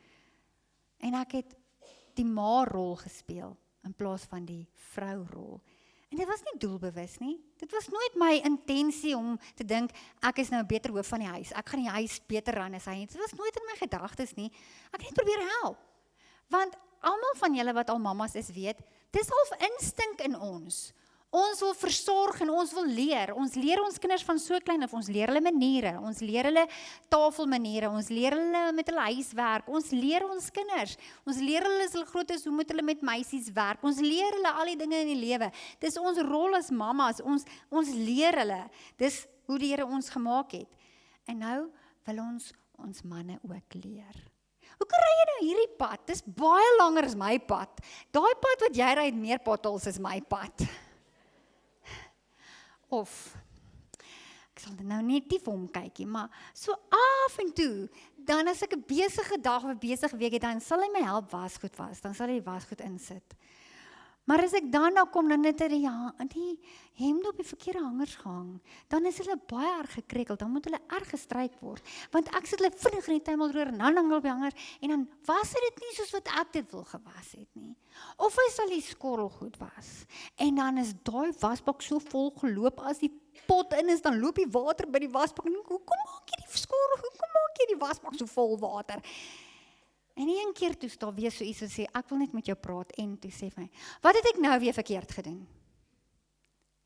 En ek het die ma-rol gespeel, in plaas van die vrou-rol. En dit was nie doelbewus nie. Dit was nooit my intensie om te dink, ek is nou 'n beter hoof van die huis. Ek gaan die huis beter ran as hy nie. Dit was nooit in my gedagtes nie. Ek het net probeer help. Want almal van julle wat al mammas is weet, dis half instink in ons. Ons wil versorg en ons wil leer. Ons leer ons kinders van so klein af. Ons leer hulle maniere. Ons leer hulle tafelmaniere. Ons leer hulle met hulle huiswerk. Ons leer ons kinders. Ons leer hulle as hulle groot is, hoe moet hulle met meisies werk. Ons leer hulle al die dinge in die lewe. Dis ons rol as mammas. Ons leer hulle. Dis hoe die Here ons gemaak het. En nou wil ons manne ook leer. Hoe kry jy nou hierdie pad? Dis baie langer as my pad. Daai pad wat jy ry het meer potholes as my pad. Of, ek sal nou net omkykie, maar so af en toe, dan as ek 'n besige dag of 'n besige week het, dan sal hy my help wasgoed was, dan sal hy wasgoed insit. Maar as ek dan nou kom, dan het hy die hemde op die verkeerde hangers gehang, dan is hulle baie erg gekrekeld, dan moet hulle erg gestryk word, want ek sit hulle vinnig in die tuimelroer en dan hang hulle op die hanger, en dan was dit nie soos wat ek dit wil gewas het nie. Of hy sal die skorrel goed was, en dan is daai wasbak so vol geloop, as die pot in is, dan loop die water by die wasbak, en hoekom maak jy die skorrel, hoekom maak jy die wasbak so vol water? En een keer toe staan weer so iets wat sê, ek wil net met jou praat, en toe sê my, wat het ek nou weer verkeerd gedoen?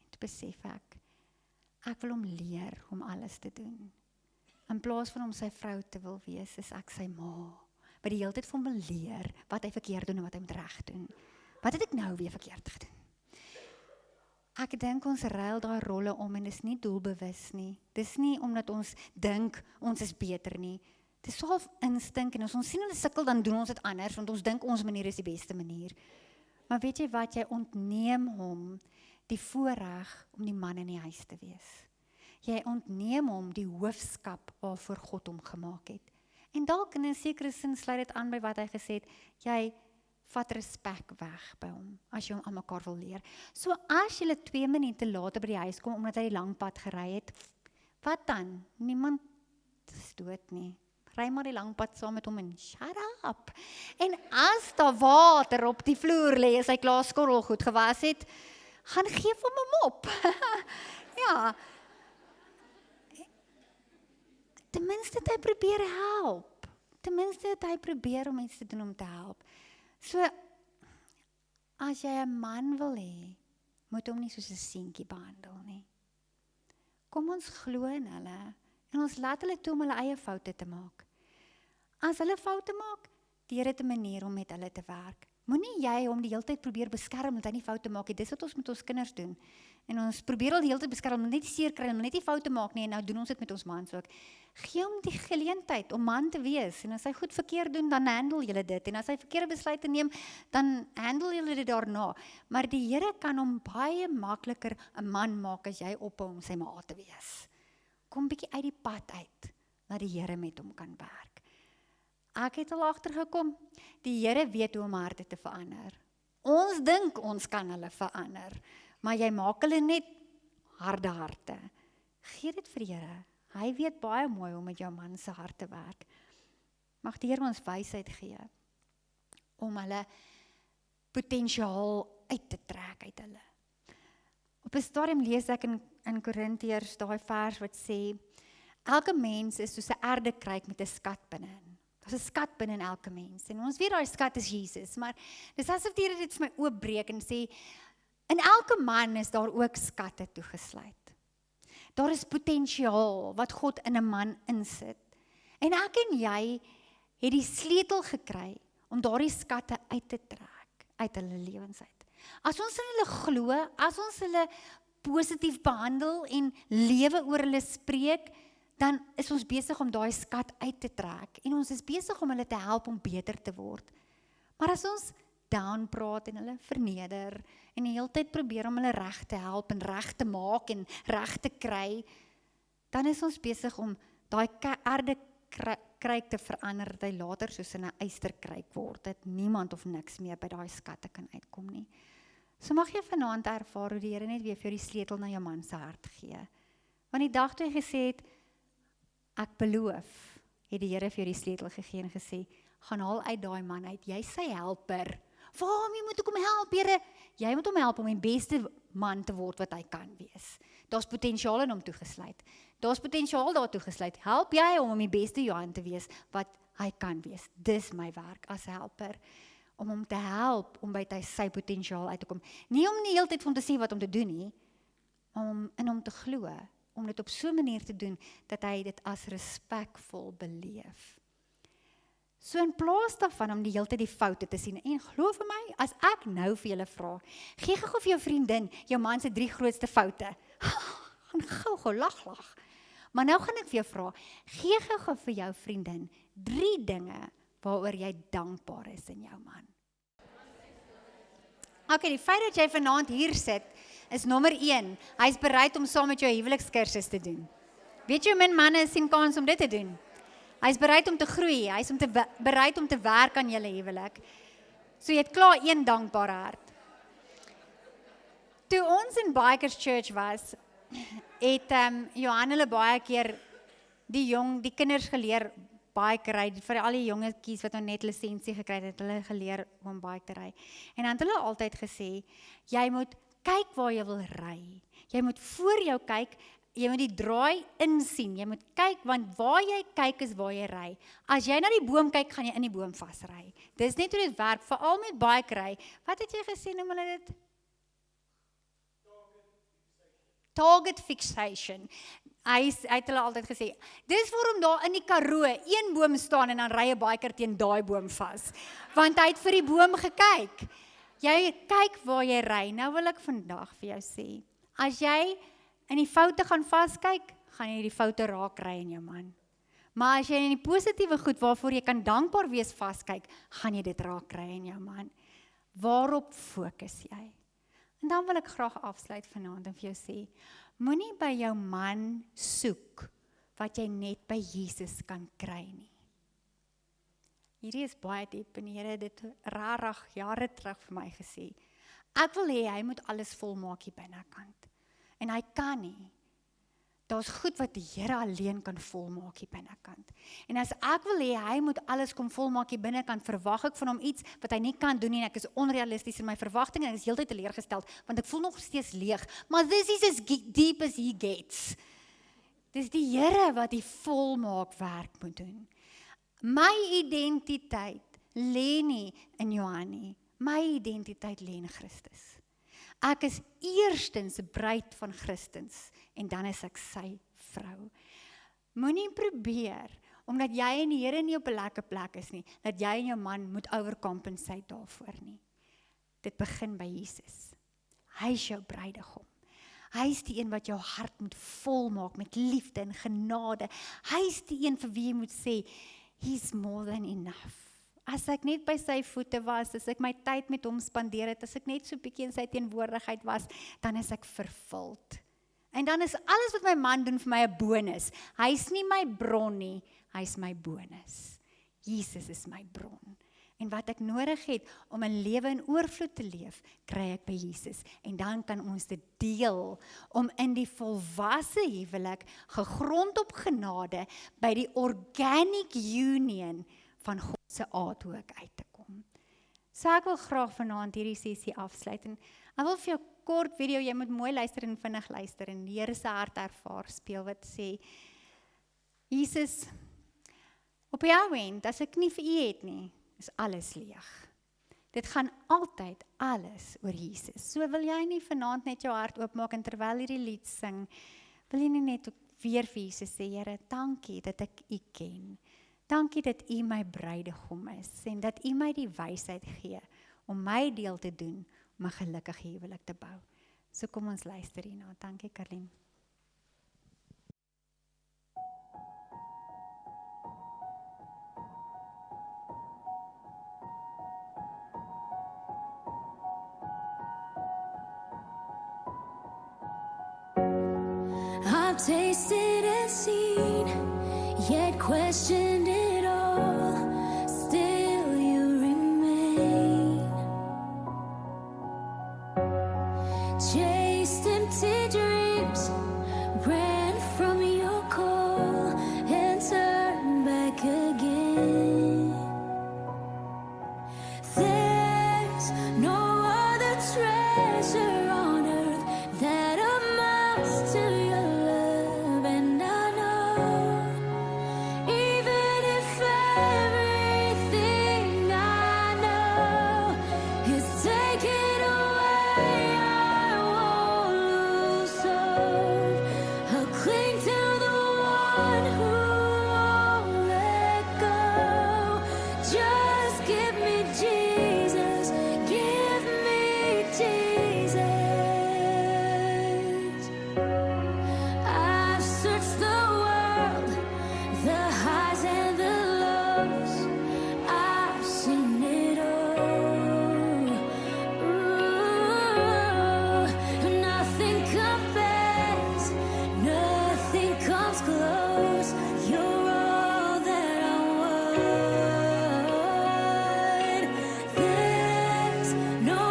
En toe besef ek wil hom leer om alles te doen. In plaas van om sy vrou te wil wees, is ek sy ma, wat die hele tyd vir hom wil leer, wat hy verkeerd doen en wat hy moet reg doen. Wat het ek nou weer verkeerd gedoen? Ek dink ons ruil daai rolle om, en dis nie doelbewus nie. Dis nie omdat ons dink, ons is beter nie. Dit is half instink, en as ons sien hulle sukkel, dan doen ons dit anders, want ons dink ons manier is die beste manier. Maar weet jy wat, jy ontneem hom die voorreg om die man in die huis te wees. Jy ontneem hom die hoofskap waarvoor God hom gemaak het. En dalk in 'n sekere sin sluit dit aan by wat hy gesê het, jy vat respek weg by hom, as jy hom aan mekaar wil leer. So as jy 2 minute later by die huis kom, omdat hy die lang pad gery het, wat dan? Niemand is dood nie. Ry maar die lang pad saam met hom en shut up. En as daar water op die vloer lê, as hy klaar skorrel goed gewas het, gaan geef hom 'n mop. Ja. Ten minste het hy probeer help. Ten minste het hy probeer om iets te doen om te help. So, as jy 'n man wil hê, moet hom nie soos 'n seentjie behandel nie. Kom ons glo in hulle, En ons laat hulle toe om hulle eie foute te maak. As hulle foute maak, die Here het 'n manier om met hulle te werk. Moenie jy hom die hele tyd probeer beskerm dat hy nie foute maak nie. Dis wat ons met ons kinders doen. En ons probeer al die hele tyd beskerm, net nie seer kry, net nie foute maak nie, en nou doen ons dit met ons mans ook. Gee hom die geleentheid om man te wees, en as hy goed verkeerd doen, dan handle julle dit, en as hy verkeerde besluite neem, dan handle julle dit daarna. Maar die Here kan hom baie makliker 'n man maak as jy ophou om sy ma te wees. Kom bietjie uit die pad uit, dat die Here met hom kan werk. Ek het al agtergekom, die Here weet hoe om harte te verander. Ons dink ons kan hulle verander, maar jy maak hulle net harde harte. Gee dit vir die Here. Hy weet baie mooi hoe met jou man se hart te werk. Mag die Here ons wysheid gee om hulle potensiaal uit te trek uit hulle. Op 'n stadium lees ek in Korintiërs daai vers wat sê, elke mens is soos 'n erdekruik met 'n skat binne-in. Daar's 'n skat binne in elke mens. En ons weet daai skat is Jesus, maar dis asof die Here dit vir my oopbreek en sê, in elke man is daar ook skatte toegesluit. Daar is potensiaal wat God in 'n man insit. En ek en jy het die sleutel gekry om daardie skatte uit te trek uit hulle lewens uit. As ons in hulle glo, as ons hulle positief behandel en lewe oor hulle spreek, dan is ons besig om daai skat uit te trek en ons is besig om hulle te help om beter te word. Maar as ons down praat en hulle verneder en die hele tyd probeer om hulle reg te help en reg te maak en reg te kry, dan is ons besig om daai erdekruik te verander dat hy later soos in 'n ysterkruik word, dat niemand of niks meer by daai skatte kan uitkom nie. So mag jy vanaand ervaar hoe die Here net weer vir jou die sleutel na jou man se hart gee. Want die dag toe hy gesê het, ek beloof, het die Here vir jou die sleutel gegee en gesê, gaan haal uit daai man uit, jy sy helper. Waarmee moet ek hom help, Here? Jy moet hom help om die beste man te word wat hy kan wees. Daar's potensiaal in hom toegesluit. Daar's potensiaal daar toegesluit. Help jy om die beste Johan te wees wat hy kan wees. Dis my werk as helper. Om hom te help om by sy potensiaal uit te kom. Nie om die hele tyd vir hom te sê wat om te doen nie, maar om in hom te glo. Om dit op so 'n manier te doen dat hy dit as respekvol beleef. So in plaas daarvan om die hele tyd die foute te sien, en glo vir my, as ek nou vir julle vra, gee gou vir jou vriendin jou man se 3 grootste foute. Gaan gou lag. Maar nou gaan ek vir jou vra, gee gou vir jou vriendin 3 dinge waaroor jy dankbaar is in jou man. Okay, die feit dat jy vanaand hier sit, is nommer 1. Hy is bereid om saam met jou huwelikskursus te doen. Weet jy hoe min manne sien kans om dit te doen? Hy is bereid om te groei, hy is bereid om te werk aan julle huwelik. So jy het klaar 1 dankbare hart. Toe ons in Bikers Church was, het Johan hulle baie keer die kinders geleer bike ry, vir al die jongetjies wat nou net lisensie gekry het, hulle geleer om bike te ry. En dan het hulle altyd gesê, jy moet kyk waar jy wil ry. Jy moet voor jou kyk, jy moet die draai insien, jy moet kyk, want waar jy kyk is waar jy ry. As jy na die boom kyk, gaan jy in die boom vasry. Dis net hoe dit werk, veral met bike ry. Wat het jy gesê, noem hulle dit? Target fixation. Hy het hulle altyd gesê, dis waarom daar in die Karoo 1 boom staan en dan ry 'n biker teen daai boom vas. Want hy het vir die boom gekyk. Jy kyk waar jy ry. Nou wil ek vandag vir jou sê, as jy in die foute gaan vaskyk, gaan jy die foute raak ry in jou man. Maar as jy in die positiewe goed waarvoor jy kan dankbaar wees vaskyk, gaan jy dit raak ry in jou man. Waarop fokus jy? En dan wil ek graag afsluit vanaand en vir jou sê, moenie by jou man soek wat jy net by Jesus kan kry nie. Hierdie is baie diep en die Here het dit rarig jare terug vir my gesê. Ek wil hê hy moet alles volmaak hier binnekant. En hy kan nie. Daar's goed wat die Here alleen kan volmaak hier binnekant. En as ek wil hê hy moet alles kom volmaak hier binnekant, verwag ek van hom iets wat hy nie kan doen nie en ek is onrealisties in my verwagtinge en ek is heeltyd teleurgesteld want ek voel nog steeds leeg. Maar this is as deep as he gets. Dis die Here wat die volmaak werk moet doen. My identiteit lê nie in Johan nie. My identiteit lê in Christus. Ek is eerstens 'n bruid van Christus en dan is ek sy vrou. Moenie probeer, omdat jy en die Here nie op 'n lekker plek is nie, dat jy en jou man moet overcompensate daarvoor nie. Dit begin by Jesus. Hy is jou bruidegom. Hy is die een wat jou hart moet volmaak met liefde en genade. Hy is die een vir wie jy moet sê, he's more than enough. As ek net by sy voete was, as ek my tyd met hom spandeer het, as ek net so 'n bietjie in sy teenwoordigheid was, dan is ek vervuld. En dan is alles wat my man doen vir my 'n bonus. Hy is nie my bron nie, hy is my bonus. Jesus is my bron. En wat ek nodig het om 'n lewe in oorvloed te leef, kry ek by Jesus. En dan kan ons dit deel om in die volwasse huwelik, gegrond op genade, by die organic union van God se aardhoek uit te kom. So ek wil graag vanaand hierdie sessie afsluit. En ek wil vir jou kort video, jy moet mooi luister en vinnig luister en die Here se hart ervaar speel wat sê, Jesus, op jou end, as ek nie vir u het nie, is alles leeg. Dit gaan altyd alles oor Jesus. So wil jy nie vanaand net jou hart oopmaak en terwyl hierdie lied sing, wil jy nie net weer vir Jesus sê, Here, dankie dat ek u ken. Dankie dat u my bruidegom is en dat u my die wysheid gee om my deel te doen om 'n gelukkige huwelik te bou. So kom ons luister hierna. Dankie, Karlien. I've tasted and seen, yet questioned it all. Still you remain. Chased empty dreams, ran from your call, and turned back again. There's no other treasure on earth that amounts to your love, and I know, even if everything I know is taken away, I won't lose hope. I'll cling to the one who won't let go. Just give me Jesus, give me Jesus. I've searched the world, the highs and the lows. I've seen it all. Ooh, nothing compares, nothing comes close. You're all that I want. There's no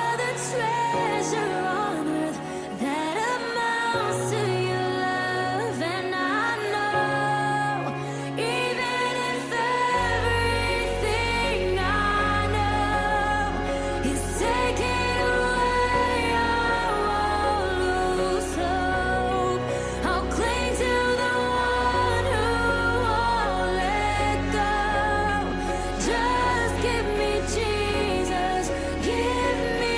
other treasure on earth that amounts to your love, and I know, even if everything I know is taken away, I won't lose hope. I'll cling to the one who won't let go. Just give me Jesus, give me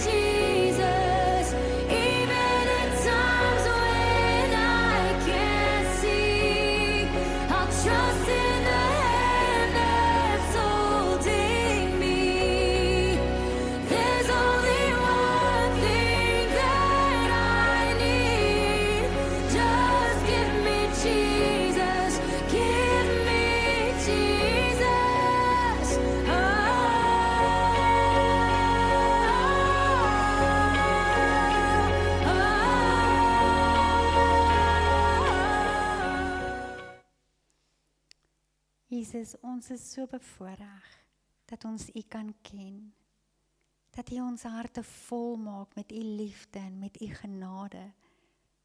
Jesus. Even in times when I can't see, I'll trust in the hand that's holding me. There's only one thing that I need. Just give me Jesus, give me Jesus. Jesus, ons is so bevoorreg dat ons u kan ken. Dat u ons harte vol maak met u liefde en met u genade,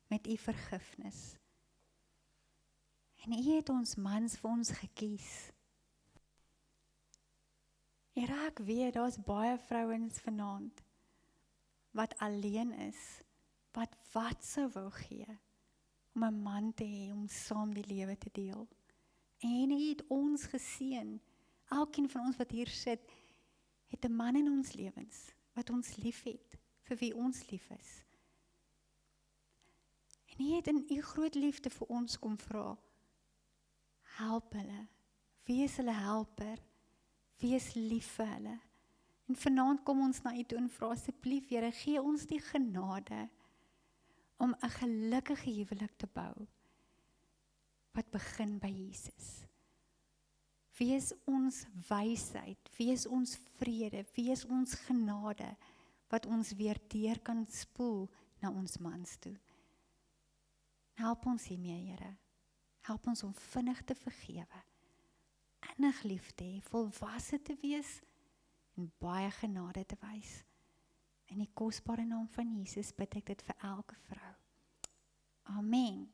met u vergifnis. En u het ons mans vir ons gekies. Here, ek weet, daar's baie vrouens vanaand wat alleen is, wat sou wou gee om 'n man te hê om saam die lewe te deel. En u het ons geseën. Elkeen van ons wat hier sit, het 'n man in ons lewens wat ons liefhet, vir wie ons lief is. En u het in u groot liefde vir ons kom vra Help hulle. Wees hulle helper. Wees lief vir hulle. En vanaand kom ons na U toe en vra asseblief, Here, gee ons die genade om 'n gelukkige huwelik te bou, wat begin by Jesus. Wees ons wysheid, wees ons vrede, wees ons genade, wat ons weer deur kan spoel na ons mans toe. Help ons hiermee, Here. Help ons om vinnig te vergewe, innig lief te hê, volwasse te wees, en baie genade te wys. In die kosbare naam van Jesus bid ek dit vir elke vrou. Amen.